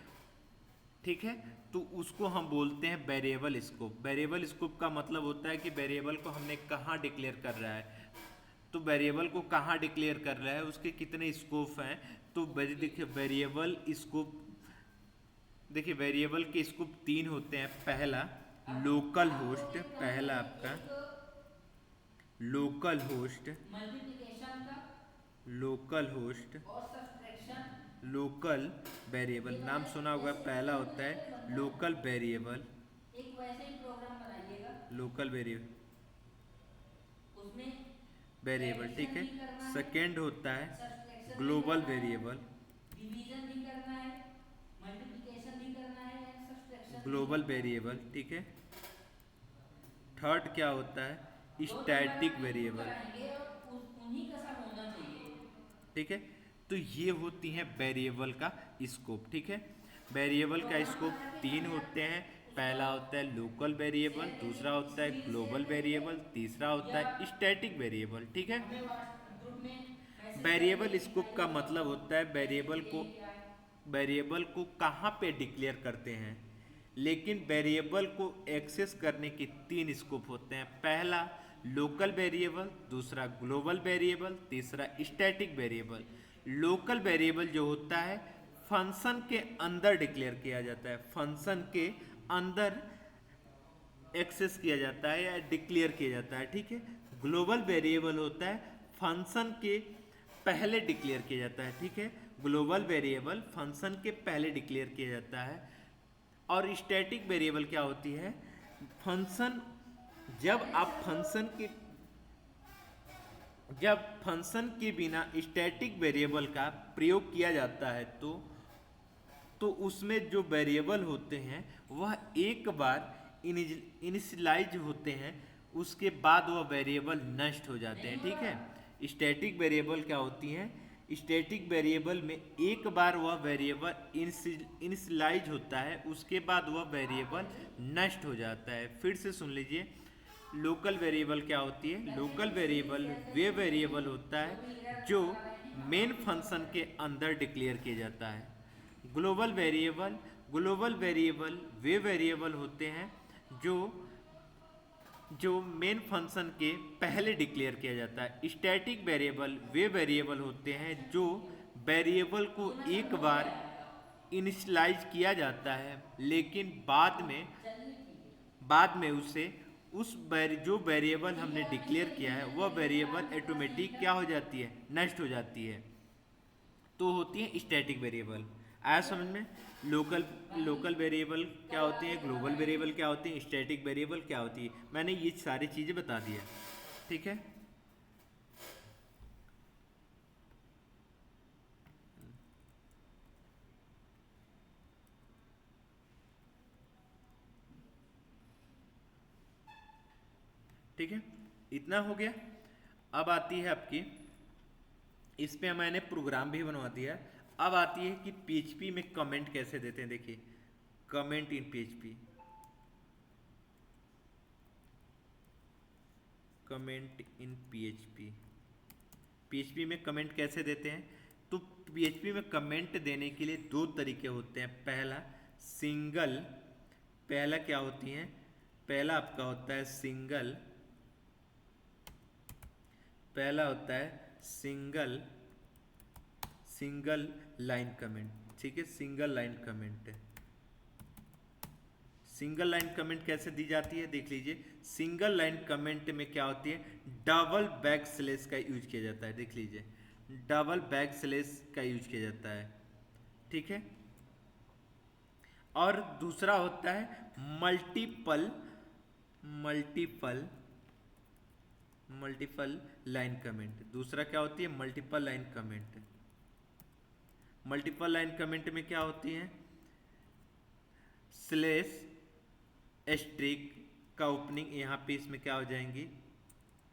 ठीक है, तो उसको हम बोलते हैं वेरिएबल स्कोप। वेरिएबल स्कोप का मतलब होता है कि वेरिएबल को हमने कहाँ डिक्लेयर कर रहा है, तो वेरिएबल को कहाँ डिक्लेयर कर रहा है, उसके कितने स्कोप हैं। तो देखिए वेरिएबल स्कोप, देखिए वेरिएबल के स्कोप तीन होते हैं। पहला लोकल होस्ट, पहला आपका लोकल होस्ट, मल्टीप्लिकेशन का लोकल होस्ट, और सब्ट्रैक्शन, लोकल वेरिएबल, नाम सुना होगा, पहला होता है लोकल वेरिएबल, एक वैसे ही प्रोग्राम बनाइएगा लोकल वेरिएबल उसमें वेरिएबल, ठीक है। सेकेंड होता है सब्ट्रैक्शन ग्लोबल वेरिएबल, डिवीजन भी करना है, मल्टीप्लिकेशन भी करना है, सब्ट्रैक्शन ग्लोबल वेरिएबल, ठीक है। थर्ड क्या होता है स्टैटिक वेरिएबल, उन्हीं का सब होना चाहिए, ठीक है। तो ये होती है वेरिएबल का स्कोप, ठीक है। वेरिएबल का स्कोप तीन होते हैं। पहला होता है लोकल वेरिएबल, दूसरा होता है ग्लोबल वेरिएबल, तीसरा होता है स्टैटिक वेरिएबल, ठीक है। ग्रुप में वेरिएबल स्कोप का मतलब होता है वेरिएबल को कहाँ पे डिक्लेयर करते हैं, लेकिन वेरिएबल को एक्सेस करने के तीन स्कोप होते हैं। पहला लोकल वेरिएबल, दूसरा ग्लोबल वेरिएबल, तीसरा स्टैटिक वेरिएबल। लोकल वेरिएबल जो होता है फंक्शन के अंदर डिक्लेयर किया जाता है, फंक्शन के अंदर एक्सेस किया जाता है या डिक्लेयर किया जाता है, ठीक है। ग्लोबल वेरिएबल होता है फंक्शन के पहले डिक्लेयर किया जाता है, ठीक है। ग्लोबल वेरिएबल फंक्शन के पहले डिक्लेयर किया जाता है। और स्टैटिक वेरिएबल क्या होती है, फंक्शन जब फंक्शन के बिना स्टैटिक वेरिएबल का प्रयोग किया जाता है तो उसमें जो वेरिएबल होते हैं वह एक बार इनिशियलाइज होते हैं, उसके बाद वह वेरिएबल नष्ट हो जाते हैं। ठीक है, स्टैटिक वेरिएबल क्या होती हैं, स्टैटिक वेरिएबल में एक बार वह वेरिएबल इनिशियलाइज होता है, उसके बाद वह वेरिएबल नष्ट हो जाता है। फिर से सुन लीजिए, लोकल वेरिएबल क्या होती है, लोकल वेरिएबल वे वेरिएबल होता है जो मेन फंक्शन के अंदर डिक्लेयर किया जाता है। ग्लोबल वेरिएबल वे वेरिएबल होते हैं जो मेन फंक्शन के पहले डिक्लेयर किया जाता है। स्टैटिक वेरिएबल वे वेरिएबल होते हैं जो वेरिएबल को एक बार इनिशियलाइज किया जाता है, लेकिन बाद में जो वेरिएबल हमने डिक्लेयर किया है वह वेरिएबल ऑटोमेटिक क्या हो जाती है, नष्ट हो जाती है, तो होती है स्टैटिक वेरिएबल। आया समझ में? लोकल वेरिएबल क्या होती है, ग्लोबल वेरिएबल क्या होती है, स्टैटिक वेरिएबल क्या होती है, मैंने ये सारी चीज़ें बता दी है। ठीक है, ठीक है, इतना हो गया। अब आती है आपकी, इस पे मैंने प्रोग्राम भी बनवा दिया। अब आती है कि पीएचपी में कमेंट कैसे देते हैं। देखिए, comment in PHP, comment in PHP, PHP में कमेंट कैसे देते हैं। तो पीएचपी में कमेंट देने के लिए दो तरीके होते हैं। पहला क्या होती है, पहला आपका होता है सिंगल लाइन कमेंट। ठीक है, सिंगल लाइन कमेंट कैसे दी जाती है, देख लीजिए। सिंगल लाइन कमेंट में क्या होती है, डबल बैक स्लैश का यूज किया जाता है। देख लीजिए, डबल बैक स्लैश का यूज किया जाता है। ठीक है, और दूसरा होता है मल्टीपल लाइन कमेंट। दूसरा क्या होती है, multiple line comment. Multiple line comment में क्या होती है, स्लैश एस्ट्रिक का ओपनिंग यहाँ पे, इसमें क्या हो जाएंगी,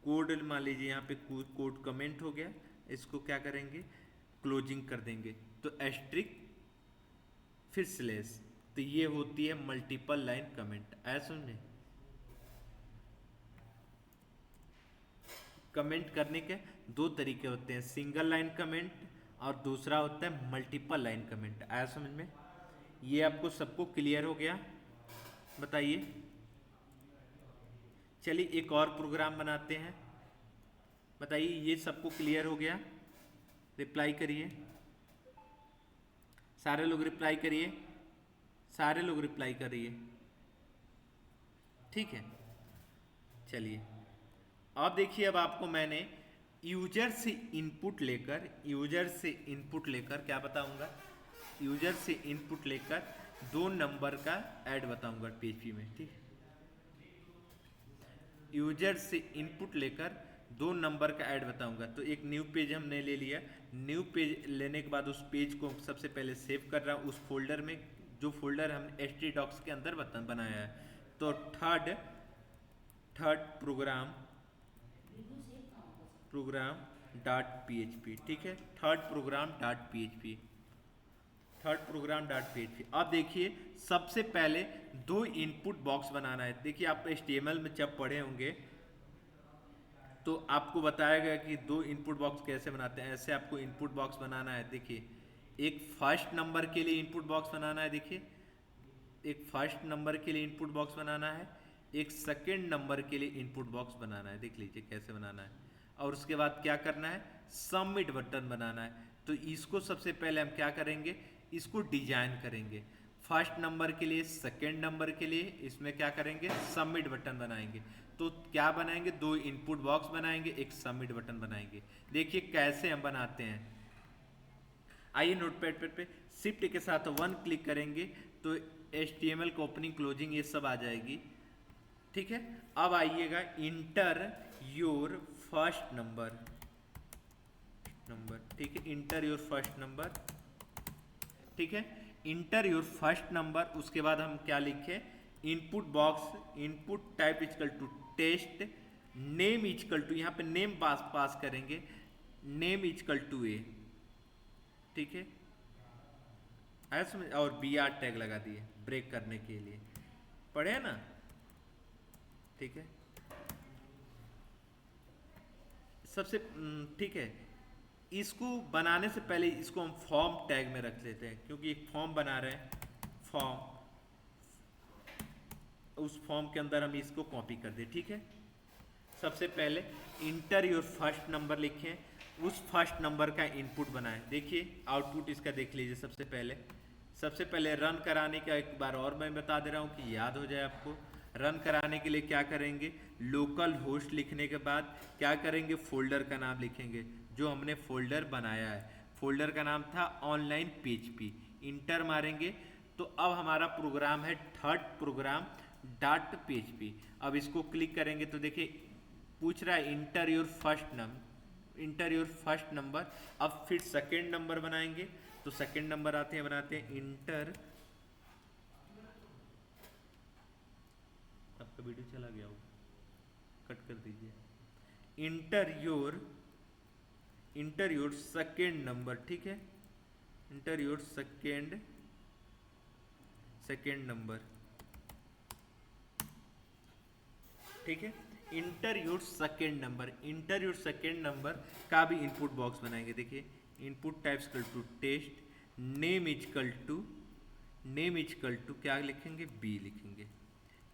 कोड, मान लीजिए यहाँ पे कोड कमेंट हो गया, इसको क्या करेंगे, क्लोजिंग कर देंगे, तो एस्ट्रिक फिर स्लैश, तो ये होती है मल्टीपल लाइन कमेंट। ऐसा समझे, कमेंट करने के दो तरीके होते हैं, सिंगल लाइन कमेंट और दूसरा होता है मल्टीपल लाइन कमेंट। आया समझ में? ये आपको सबको क्लियर हो गया, बताइए। चलिए एक और प्रोग्राम बनाते हैं, बताइए ये सबको क्लियर हो गया, रिप्लाई करिए, सारे लोग रिप्लाई करिए, सारे लोग रिप्लाई करिए। ठीक है, चलिए अब देखिए, अब आपको मैंने यूजर से इनपुट लेकर क्या बताऊंगा, यूजर से इनपुट लेकर 2 नंबर का ऐड बताऊंगा पीएचपी में। ठीक, यूजर से इनपुट लेकर 2 नंबर का ऐड बताऊंगा। तो एक न्यू पेज हमने ले लिया, न्यू पेज लेने के बाद उस पेज को सबसे पहले सेव कर रहा हूँ उस फोल्डर में, जो फोल्डर हमने htdocs के अंदर बनाया है। तो थर्ड प्रोग्राम डॉट php। ठीक है, थर्ड प्रोग्राम डॉट php। अब देखिए, सबसे पहले 2 इनपुट बॉक्स बनाना है। देखिए, आप HTML में जब पढ़े होंगे तो आपको बताया गया कि 2 इनपुट बॉक्स कैसे बनाते हैं। ऐसे आपको इनपुट बॉक्स बनाना है। देखिए, एक फर्स्ट नंबर के लिए इनपुट बॉक्स बनाना है, देखिए एक फर्स्ट नंबर के लिए इनपुट बॉक्स बनाना है, एक सेकेंड नंबर के लिए इनपुट बॉक्स बनाना है। देख लीजिए कैसे बनाना है। और उसके बाद क्या करना है, सबमिट बटन बनाना है। तो इसको सबसे पहले हम क्या करेंगे, इसको डिजाइन करेंगे। फर्स्ट नंबर के लिए, सेकेंड नंबर के लिए इसमें क्या करेंगे, सबमिट बटन बनाएंगे। तो क्या बनाएंगे, 2 इनपुट बॉक्स बनाएंगे, एक सबमिट बटन बनाएंगे। देखिए कैसे हम बनाते हैं। आइए नोटपैड पे शिफ्ट के साथ 1 क्लिक करेंगे तो HTML का ओपनिंग क्लोजिंग ये सब आ जाएगी। ठीक है, अब आइएगा इंटर योर फर्स्ट नंबर। ठीक है, इंटर योर फर्स्ट नंबर। ठीक है, इंटर योर फर्स्ट नंबर। उसके बाद हम क्या लिखे, input box, input type equal to test, name is equal to, यहाँ पे नेम पास करेंगे, नेम इजकल टू ए। ठीक है, आया समझ, और BR टैग लगा दिए ब्रेक करने के लिए, पढ़े ना। ठीक है, सबसे ठीक है, इसको बनाने से पहले इसको हम फॉर्म टैग में रख लेते हैं, क्योंकि एक फॉर्म बना रहे हैं, फॉर्म, उस फॉर्म के अंदर हम इसको कॉपी कर दें। ठीक है, सबसे पहले इंटर योर फर्स्ट नंबर लिखें, उस फर्स्ट नंबर का इनपुट बनाएं। देखिए आउटपुट इसका देख लीजिए। सबसे पहले रन कराने का एक बार और मैं बता दे रहा हूँ कि याद हो जाए आपको। रन कराने के लिए क्या करेंगे, लोकल होस्ट लिखने के बाद क्या करेंगे, फोल्डर का नाम लिखेंगे जो हमने फोल्डर बनाया है। फोल्डर का नाम था ऑनलाइन PHP। इंटर मारेंगे तो अब हमारा प्रोग्राम है थर्ड प्रोग्राम .php। अब इसको क्लिक करेंगे तो देखिए पूछ रहा है इंटर योर फर्स्ट नंबर। अब फिर सेकेंड नंबर बनाएंगे तो सेकेंड नंबर बनाते हैं इंटर, आपका वीडियो चला गया हो, कट कर दीजिए, इंटर योर सेकेंड नंबर। ठीक है, इंटर योर सेकेंड नंबर। ठीक है, इंटर योर सेकेंड नंबर का भी इनपुट बॉक्स बनाएंगे। देखिए input types equal to test, name equal to क्या लिखेंगे, बी लिखेंगे।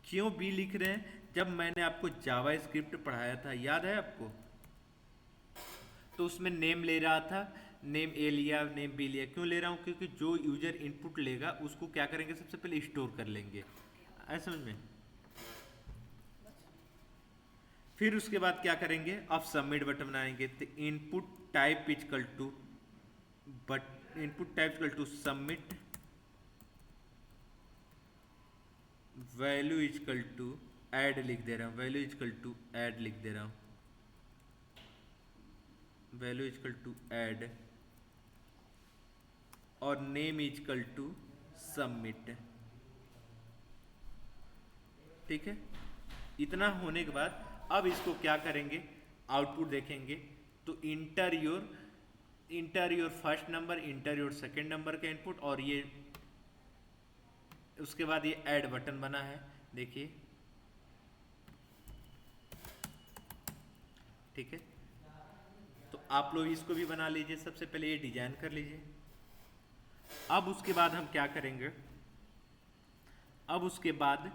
क्यों बी लिख रहे हैं, जब मैंने आपको जावा स्क्रिप्ट पढ़ाया था, याद है आपको, तो उसमें नेम ले रहा था, नेम ए लिया, नेम बी लिया। क्यों ले रहा हूँ, क्योंकि जो यूजर इनपुट लेगा उसको क्या करेंगे, सबसे पहले स्टोर कर लेंगे। ऐसा समझ में। फिर उसके बाद क्या करेंगे, अब सबमिट बटन बनाएंगे तो input type equal to submit, value equal to add लिख दे रहा हूँ, वैल्यू इक्वल टू ऐड लिख दे रहा हूँ, वैल्यू इक्वल टू ऐड, और नेम इक्वल टू सबमिट। ठीक है, इतना होने के बाद अब इसको क्या करेंगे, आउटपुट देखेंगे तो inter your first number, inter your second number का इनपुट, और ये उसके बाद ये ऐड बटन बना है, देखिए। ठीक है, तो आप लोग इसको भी बना लीजिए। सबसे पहले ये डिजाइन कर लीजिए। अब उसके बाद हम क्या करेंगे, अब उसके बाद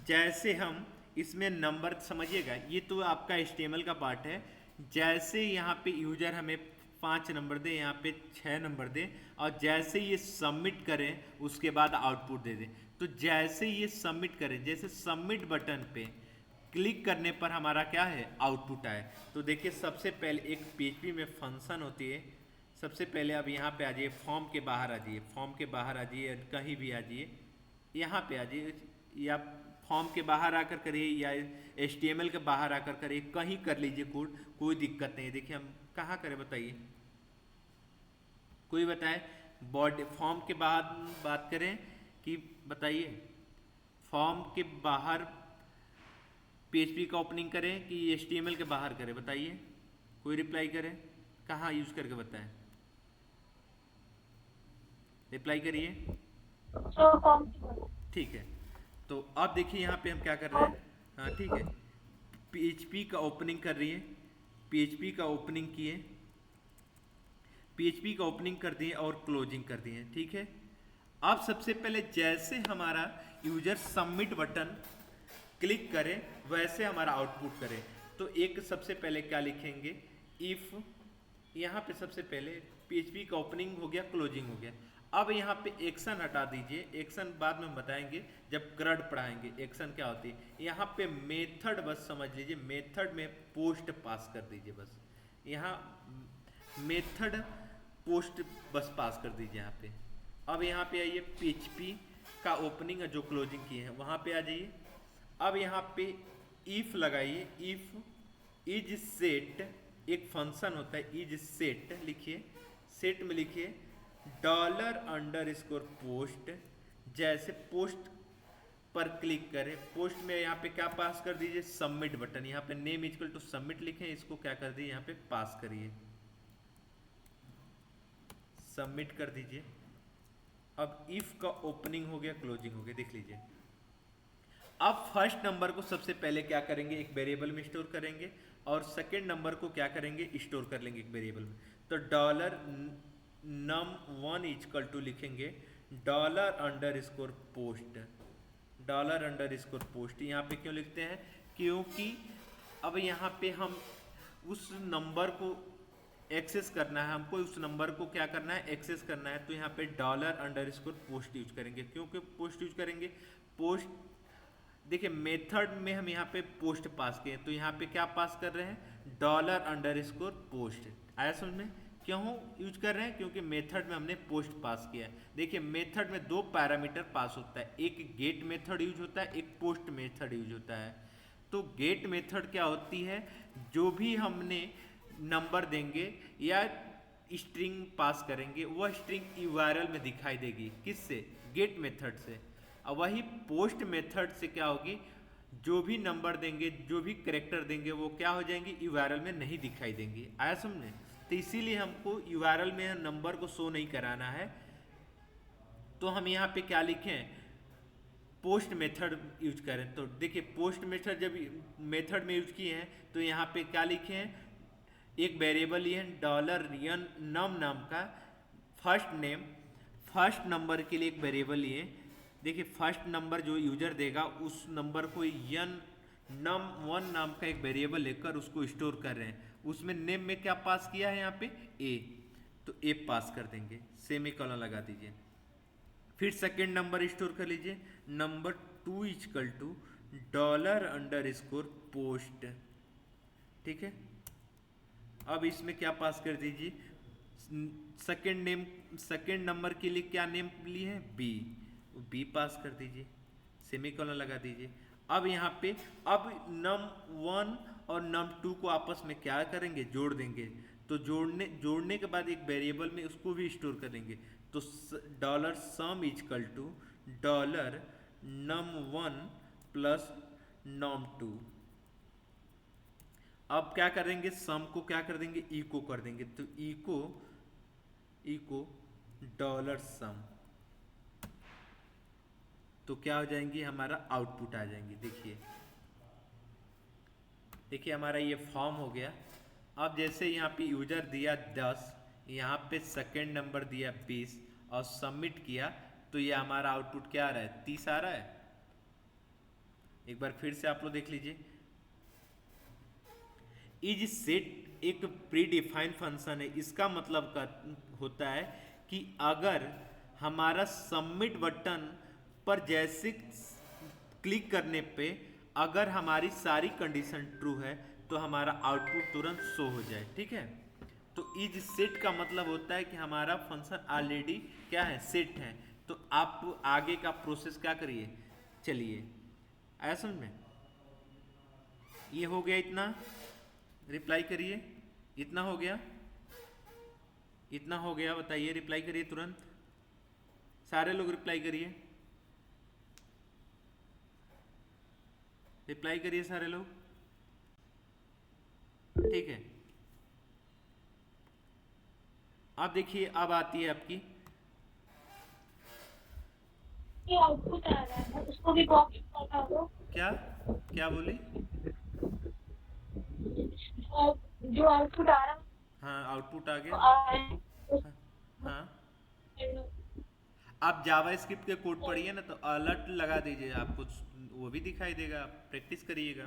जैसे हम इसमें नंबर, समझिएगा ये तो आपका HTML का पार्ट है। जैसे यहाँ पे यूजर हमें 5 नंबर दे, यहाँ पे 6 नंबर दे, और जैसे ये सबमिट करें उसके बाद आउटपुट दे दें। तो जैसे ये सबमिट करें, जैसे सबमिट बटन पे क्लिक करने पर हमारा क्या है, आउटपुट आए। तो देखिए सबसे पहले एक PHP में फंक्शन होती है। सबसे पहले अब यहाँ पे आ जाइए, फॉर्म के बाहर आ जाइए, कहीं भी आ जाइए, यहाँ पे आ जाइए, या फॉर्म के बाहर आकर करिए या HTML के बाहर आकर करिए, कहीं कर लीजिए कोड, कोई दिक्कत नहीं है। देखिए हम कहाँ करें बताइए, कोई बताए, बॉडी फॉर्म के बाहर बात करें कि बताइए, फॉर्म के बाहर PHP का ओपनिंग करें कि HTML के बाहर करें, बताइए, कोई रिप्लाई करे, कहाँ यूज करके बताएं, रिप्लाई करिए। ठीक है, तो अब देखिए यहाँ पे हम क्या कर रहे हैं, हाँ ठीक है, PHP का ओपनिंग कर रही है, PHP का ओपनिंग किए, PHP का ओपनिंग कर दिए और क्लोजिंग कर दिए। ठीक है, अब सबसे पहले जैसे हमारा यूजर सबमिट बटन क्लिक करे वैसे हमारा आउटपुट करे। तो एक सबसे पहले क्या लिखेंगे, इफ, यहाँ पे सबसे पहले PHP का ओपनिंग हो गया, क्लोजिंग हो गया। अब यहाँ पे एक्शन हटा दीजिए, एक्शन बाद में बताएंगे जब क्रड पढ़ाएंगे एक्शन क्या होती है। यहाँ पे मेथड बस समझ लीजिए, मेथड में पोस्ट पास कर दीजिए बस। यहाँ मेथड पोस्ट बस पास कर दीजिए यहाँ पे। अब यहाँ पे आइए PHP का ओपनिंग जो क्लोजिंग की है वहाँ पे आ जाइए। अब यहाँ पे इफ लगाइए, इफ इज सेट, एक फंक्शन होता है इज सेट, लिखिए सेट में लिखिए $_पोस्ट। जैसे पोस्ट पर क्लिक करें, पोस्ट में यहाँ पे क्या पास कर दीजिए, सबमिट बटन। यहाँ पे नेम इक्वल टू सबमिट लिखें, इसको क्या कर दीजिए यहाँ पे पास करिए, सबमिट कर दीजिए। अब इफ का ओपनिंग हो गया, क्लोजिंग हो गया, देख लीजिए। अब फर्स्ट नंबर को सबसे पहले क्या करेंगे, एक वेरिएबल में स्टोर करेंगे, और सेकेंड नंबर को क्या करेंगे, स्टोर कर लेंगे एक वेरिएबल में। तो $num1 इक्वल टू लिखेंगे $_पोस्ट, $_पोस्ट। यहाँ पे क्यों लिखते हैं, क्योंकि अब यहाँ पे हम उस नंबर को एक्सेस करना है, हमको उस नंबर को क्या करना है, एक्सेस करना है। तो यहाँ पे $_पोस्ट यूज करेंगे। क्योंकि पोस्ट यूज करेंगे, पोस्ट देखिए मेथड में हम यहाँ पे पोस्ट पास किए, तो यहाँ पे क्या पास कर रहे हैं, $_पोस्ट। आया समझ में, क्यों यूज कर रहे हैं, क्योंकि मेथड में हमने पोस्ट पास किया है। देखिए मेथड में दो पैरामीटर पास होता है, एक गेट मेथड यूज होता है, एक पोस्ट मेथड यूज होता है। तो गेट मेथड क्या होती है, जो भी हमने नंबर देंगे या स्ट्रिंग पास करेंगे वह स्ट्रिंग यूआरएल में दिखाई देगी, किससे, गेट मेथड से। और वही पोस्ट मेथड से क्या होगी, जो भी नंबर देंगे, जो भी कैरेक्टर देंगे, वो क्या हो जाएंगे, यूआरएल में नहीं दिखाई देंगे। आया समझे, तो इसीलिए हमको यूआरएल में नंबर को शो नहीं कराना है। तो हम यहाँ पे क्या लिखें, पोस्ट मेथड यूज करें। तो देखिए पोस्ट मेथड जब मेथड में यूज किए हैं, तो यहाँ पे क्या लिखे हैं, एक वेरिएबल लिए $num नाम का, फर्स्ट नेम, फर्स्ट नंबर के लिए एक वेरिएबल लिए। देखिए फर्स्ट नंबर जो यूजर देगा उस नंबर को num1 नाम का एक वेरिएबल लेकर उसको स्टोर कर रहे हैं। उसमें नेम में क्या पास किया है, यहाँ पे a, तो a पास कर देंगे, सेमीकोलन लगा दीजिए। फिर सेकेंड नंबर स्टोर कर लीजिए, $2 इक्वल टू $_पोस्ट। ठीक है, अब इसमें क्या पास कर दीजिए, सेकेंड नेम, सेकेंड नंबर के लिए क्या नेम लिए हैं, बी पास कर दीजिए, सेमीकोलन लगा दीजिए। अब यहाँ पे अब num1 और num2 को आपस में क्या करेंगे, जोड़ देंगे। तो जोड़ने के बाद एक वेरिएबल में उसको भी स्टोर करेंगे। तो $sum equal to $num1 plus num2। अब क्या करेंगे, सम को क्या कर देंगे, इको कर देंगे। तो इको $sum, तो क्या हो जाएंगी, हमारा आउटपुट आ जाएंगे। देखिए हमारा ये फॉर्म हो गया। अब जैसे यहाँ पे यूजर दिया 10, यहाँ पे सेकेंड नंबर दिया 20 और सबमिट किया, तो ये हमारा आउटपुट क्या आ रहा है, 30 आ रहा है। एक बार फिर से आप लोग देख लीजिए। इज सेट एक प्री डिफाइंड फंक्शन है। इसका मतलब होता है कि अगर हमारा सबमिट बटन पर जैसे क्लिक करने पे अगर हमारी सारी कंडीशन ट्रू है तो हमारा आउटपुट तुरंत शो हो जाए। ठीक है, तो इज सेट का मतलब होता है कि हमारा फंक्शन ऑलरेडी क्या है, सेट है। तो आप आगे का प्रोसेस क्या करिए, चलिए आया समझ में। ये हो गया, इतना रिप्लाई करिए, इतना हो गया, इतना हो गया, बताइए, रिप्लाई करिए तुरंत, सारे लोग रिप्लाई करिए, रिप्लाई करिए सारे लोग। ठीक है, अब देखिए अब आती है आपकी, ये आउटपुट आ रहा है, उसको भी बॉक्स लगा दो। क्या क्या बोली, जो आउटपुट आ रहा है, हाँ आउटपुट आ गया। हाँ, हाँ आप जावास्क्रिप्ट के कोड पढ़िए ना, तो अलर्ट लगा दीजिए, आपको वो भी दिखाई देगा, आप प्रैक्टिस करिएगा।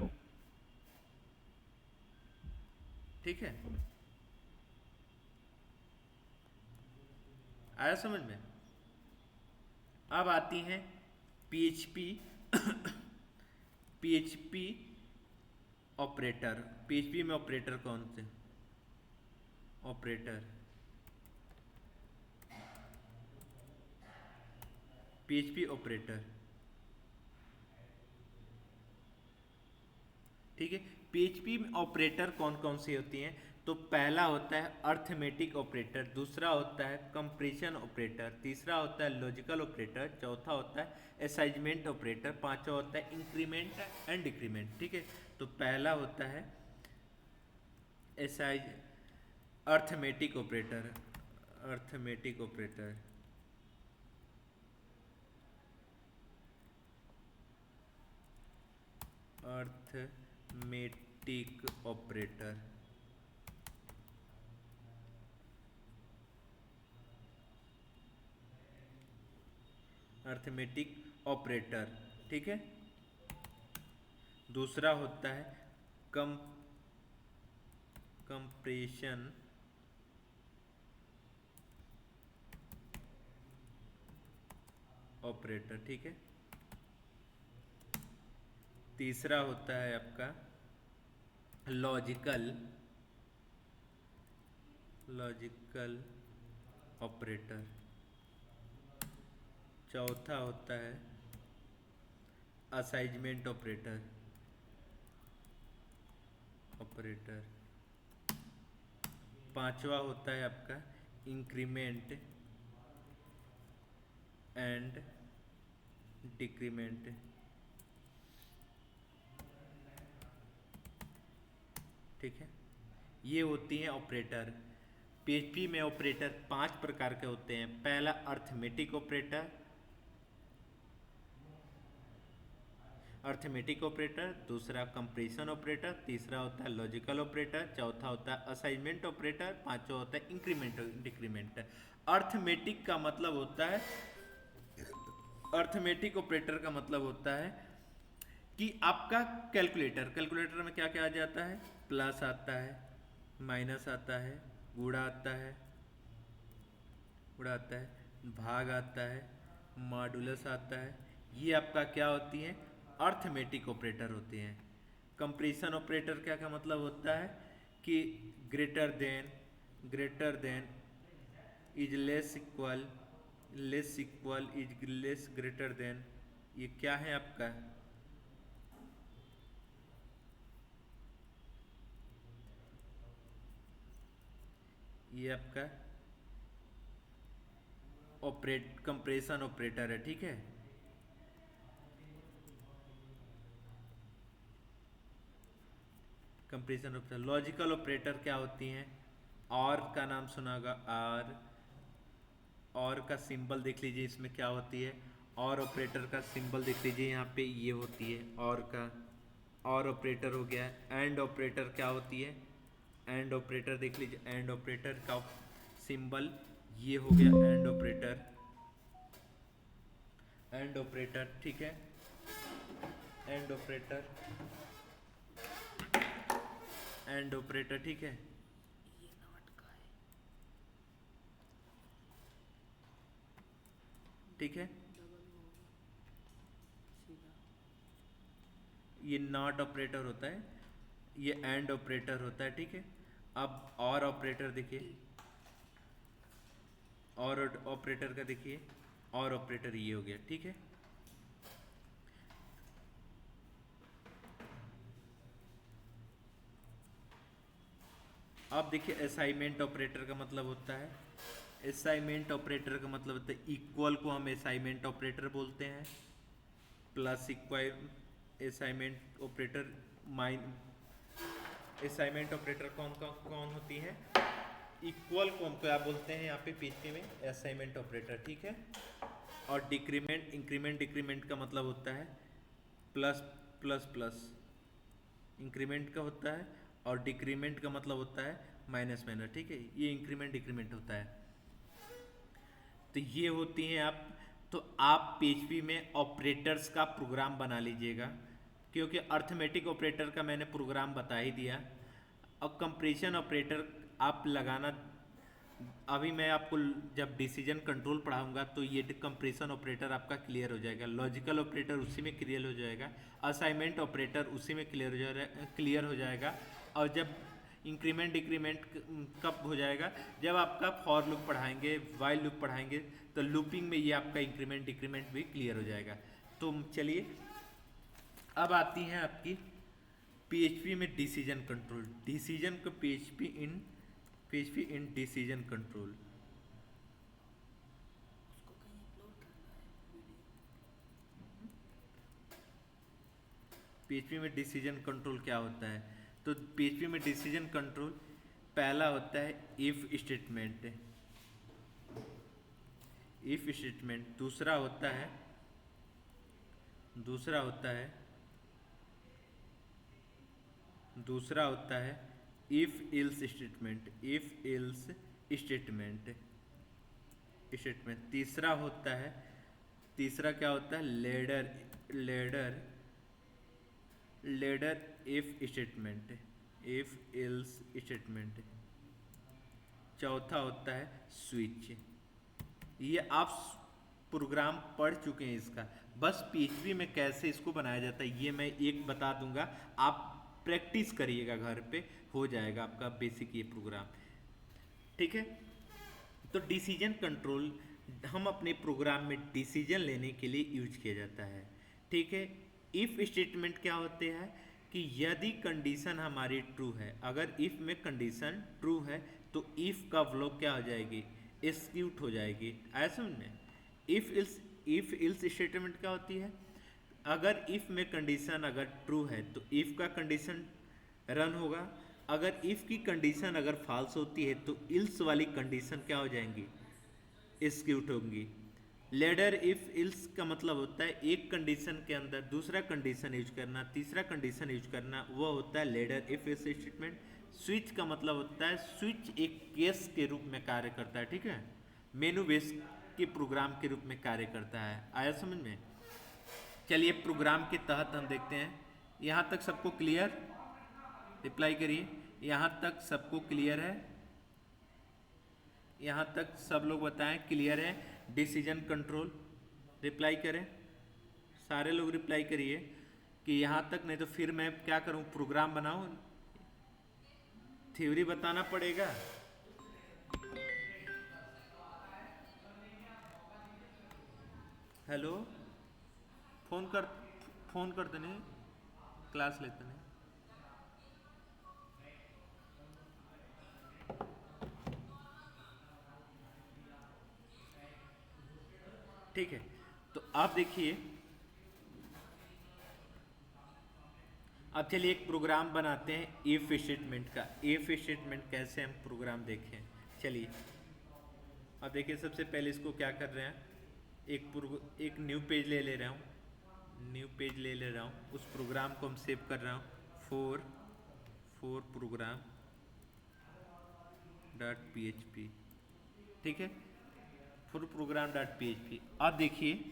ठीक है, आया समझ में। अब आती हैं पीएचपी ऑपरेटर। पीएचपी में ऑपरेटर कौन से ऑपरेटर, पीएचपी ऑपरेटर, ठीक है। पीएचपी ऑपरेटर कौन कौन सी होती हैं? तो पहला होता है अर्थमेटिक ऑपरेटर, दूसरा होता है कंप्रेशन ऑपरेटर, तीसरा होता है लॉजिकल ऑपरेटर, चौथा होता है असाइनमेंट ऑपरेटर, पांचवा होता है इंक्रीमेंट एंड डिक्रीमेंट, ठीक है। तो पहला होता है arithmetic operator, arithmetic operator, arithmetic operator, arithmetic operator, ठीक है। दूसरा होता है कंप्रेशन ऑपरेटर, ठीक है। तीसरा होता है आपका लॉजिकल ऑपरेटर, चौथा होता है असाइनमेंट ऑपरेटर, पांचवा होता है आपका इंक्रीमेंट एंड डिक्रीमेंट, ठीक है। ये होती हैं ऑपरेटर। पीएचपी में ऑपरेटर 5 प्रकार के होते हैं। पहला अर्थमेटिक ऑपरेटर, दूसरा कंप्रेशन ऑपरेटर, तीसरा होता है लॉजिकल ऑपरेटर, चौथा होता है असाइनमेंट ऑपरेटर, पांचवा होता है इंक्रीमेंट डिक्रीमेंट। अर्थमेटिक का मतलब होता है, अर्थमेटिक ऑपरेटर का मतलब होता है कि आपका कैलकुलेटर में क्या क्या आ जाता है? प्लस आता है, माइनस आता है, गुणा आता है, भाग आता है, मॉडुलस आता है। ये आपका क्या होती है? अर्थमेटिक ऑपरेटर होते हैं। कंप्रेशन ऑपरेटर क्या का मतलब होता है कि greater than is less equal is less greater than, ये क्या है आपका? ये आपका कंप्रेशन ऑपरेटर है, ठीक है। Compression operator. लॉजिकल ऑपरेटर क्या होती हैं? और का नाम सुना होगा, और का सिंबल देख लीजिए, इसमें क्या होती है? और ऑपरेटर का सिंबल देख लीजिए, यहाँ पे ये होती है और ऑपरेटर हो गया। एंड ऑपरेटर क्या होती है? एंड ऑपरेटर देख लीजिए, एंड ऑपरेटर का सिंबल ये हो गया, एंड ऑपरेटर, ठीक है। एंड ऑपरेटर, ठीक है। ठीक है, ये नॉट ऑपरेटर होता है, ये एंड ऑपरेटर होता है, ठीक है। अब और ऑपरेटर देखिए, और ऑपरेटर का देखिए, और ऑपरेटर ये हो गया, ठीक है। अब देखिए असाइनमेंट ऑपरेटर का मतलब होता है, असाइनमेंट ऑपरेटर का मतलब होता है इक्वल को हम असाइनमेंट ऑपरेटर बोलते हैं, plus equal assignment operator assignment operator कौन होती है? इक्वल को हम क्या बोलते हैं यहाँ पे पीछे में? असाइनमेंट ऑपरेटर, ठीक है। और डिक्रीमेंट इंक्रीमेंट डिक्रीमेंट का मतलब होता है प्लस प्लस प्लस, इंक्रीमेंट का होता है, और डिक्रीमेंट का मतलब होता है माइनस माइनस, ठीक है। ये इंक्रीमेंट डिक्रीमेंट होता है। तो ये होती हैं तो आप पीएचपी में ऑपरेटर्स का प्रोग्राम बना लीजिएगा, क्योंकि अर्थमेटिक ऑपरेटर का मैंने प्रोग्राम बता ही दिया। और कंप्रेशन ऑपरेटर आप लगाना, अभी मैं आपको जब डिसीजन कंट्रोल पढ़ाऊंगा तो ये कंप्रेशन ऑपरेटर आपका क्लियर हो जाएगा। लॉजिकल ऑपरेटर उसी में क्लियर हो जाएगा, असाइनमेंट ऑपरेटर उसी में क्लियर हो जाएगा। और जब इंक्रीमेंट डिक्रीमेंट कब हो जाएगा, जब आपका फॉर लूप पढ़ाएंगे, वाइल लूप पढ़ाएंगे, तो लूपिंग में ये आपका इंक्रीमेंट डिक्रीमेंट भी क्लियर हो जाएगा। तो चलिए अब आती हैं आपकी पीएचपी में डिसीजन कंट्रोल, डिसीजन को PHP in decision control. PHP में डिसीजन कंट्रोल क्या होता है? तो पीएचपी में डिसीजन कंट्रोल पहला होता है इफ स्टेटमेंट, इफ स्टेटमेंट। दूसरा होता है if ills statement, if ills statement. तीसरा क्या होता है ladder if statement, if ills statement. चौथा होता है स्विच। ये आप प्रोग्राम पढ़ चुके हैं इसका, बस पीएचपी में कैसे इसको बनाया जाता है ये मैं एक बता दूंगा, आप प्रैक्टिस करिएगा घर पे, हो जाएगा आपका बेसिक ये प्रोग्राम, ठीक है। तो डिसीजन कंट्रोल हम अपने प्रोग्राम में डिसीजन लेने के लिए यूज किया जाता है, ठीक है। इफ स्टेटमेंट क्या होते हैं कि यदि कंडीशन हमारी ट्रू है, अगर इफ में कंडीशन ट्रू है तो इफ का व्लॉग क्या हो जाएगी, एग्जीक्यूट हो जाएगी। ऐसा समझ में। इफ इल्स स्टेटमेंट क्या होती है, अगर इफ में कंडीशन अगर ट्रू है तो इफ का कंडीशन रन होगा, अगर इफ की कंडीशन अगर फॉल्स होती है तो इल्स वाली कंडीशन क्या हो जाएंगी, एग्जीक्यूट होंगी। लेडर इफ इल्स का मतलब होता है एक कंडीशन के अंदर दूसरा कंडीशन यूज करना, तीसरा कंडीशन यूज करना, वो होता है ladder if ills statement. Switch का मतलब होता है स्विच एक केस के रूप में कार्य करता है, ठीक है, मेनू बेस के प्रोग्राम के रूप में कार्य करता है। आया समझ में। चलिए प्रोग्राम के तहत हम देखते हैं, यहाँ तक सबको क्लियर, रिप्लाई करिए। यहाँ तक सबको क्लियर है, यहाँ तक सब लोग बताएं क्लियर है। डिसीजन कंट्रोल रिप्लाई करें, सारे लोग रिप्लाई करिए कि यहाँ तक, नहीं तो फिर मैं क्या करूँ, प्रोग्राम बनाऊँ, थ्योरी बताना पड़ेगा। हेलो, फोन कर देने, क्लास लेते नहीं। ठीक है, तो आप देखिए, अब चलिए एक प्रोग्राम बनाते हैं इफ स्टेटमेंट का। इफ स्टेटमेंट कैसे हम प्रोग्राम देखें, चलिए अब देखिए। सबसे पहले इसको क्या कर रहे हैं, एक न्यू पेज ले रहा हूँ, उस प्रोग्राम को हम सेव कर रहा हूँ, फोर प्रोग्राम .php, ठीक है, फुल प्रोग्राम .php। अब देखिए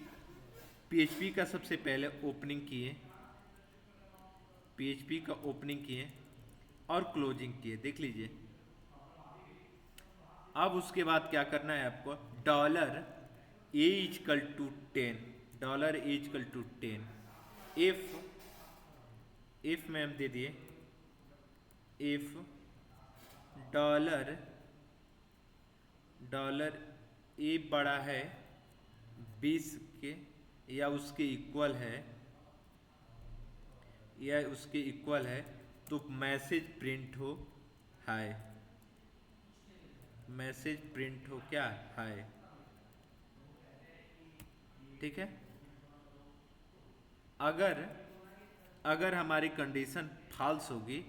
PHP का सबसे पहले ओपनिंग किए, PHP का ओपनिंग किए और क्लोजिंग किए, देख लीजिए। अब उसके बाद क्या करना है आपको, $a=10, इफ में हम दे दिए, इफ डॉलर ए बड़ा है 20 के या उसके इक्वल है, तो मैसेज प्रिंट हो हाय, क्या हाय, ठीक है। अगर हमारी कंडीशन फॉल्स होगी,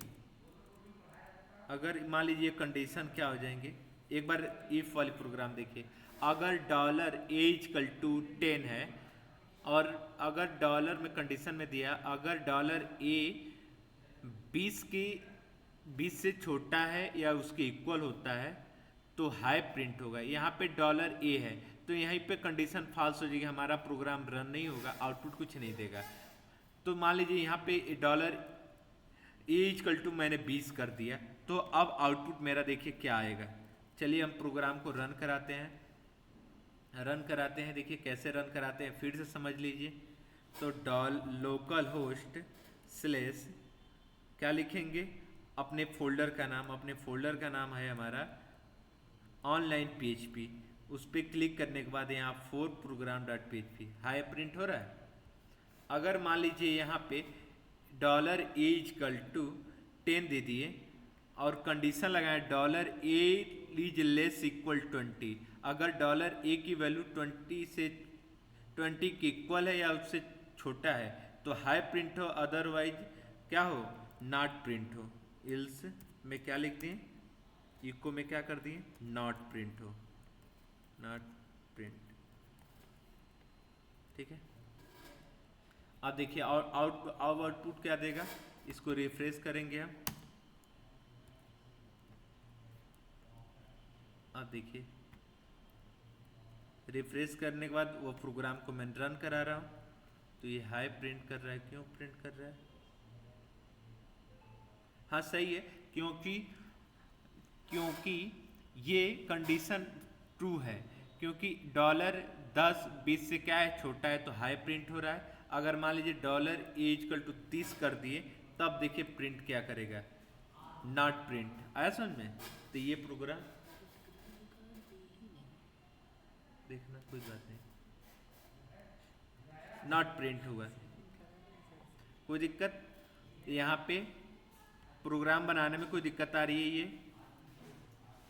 अगर मान लीजिए कंडीशन क्या हो जाएंगे, एक बार इफ वाली प्रोग्राम देखिए। अगर $a=10 है और अगर डॉलर में कंडीशन में दिया, अगर $a 20 से छोटा है या उसके इक्वल होता है तो हाई प्रिंट होगा। यहाँ पे $a है तो यहीं पे कंडीशन फॉल्स हो जाएगी, हमारा प्रोग्राम रन नहीं होगा, आउटपुट कुछ नहीं देगा। तो मान लीजिए यहाँ पे $a मैंने 20 कर दिया, तो अब आउटपुट मेरा देखिए क्या आएगा। चलिए हम प्रोग्राम को रन कराते हैं, देखिए कैसे रन कराते हैं, फिर से समझ लीजिए। तो localhost/ क्या लिखेंगे, अपने फोल्डर का नाम है हमारा ऑनलाइन PHP। उस पर क्लिक करने के बाद यहाँ फोर प्रोग्राम डॉट PHP हाई प्रिंट हो रहा है। अगर मान लीजिए यहाँ पे $a=10 दे दिए और कंडीशन लगाए $a=<20। अगर $a की वैल्यू 20 के इक्वल है या उससे छोटा है तो हाई प्रिंट हो, अदरवाइज क्या हो, नॉट प्रिंट हो। इल्स में क्या लिख दिए, इको में क्या कर दिए, नॉट प्रिंट हो, नॉट प्रिंट। ठीक है, अब देखिए और आउटपुट क्या देगा, इसको रिफ्रेश करेंगे हम। अब देखिए रिफ्रेश करने के बाद वो प्रोग्राम को मैं रन करा रहा हूँ तो ये हाई प्रिंट कर रहा है। क्यों प्रिंट कर रहा है, हाँ सही है, क्योंकि ये कंडीशन ट्रू है, क्योंकि $10 से क्या है, छोटा है तो हाई प्रिंट हो रहा है। अगर मान लीजिए $a=30 कर दिए तब देखिए प्रिंट क्या करेगा, नॉट प्रिंट। आया समझ में? तो ये प्रोग्राम देखना, कोई बात नहीं, नॉट प्रिंट हुआ, कोई दिक्कत यहाँ पे प्रोग्राम बनाने में कोई दिक्कत आ रही है ये।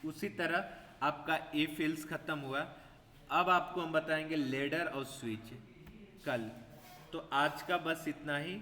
उसी तरह आपका इफ एल्स खत्म हुआ। अब आपको हम बताएंगे लेडर और स्विच कल। तो आज का बस इतना ही।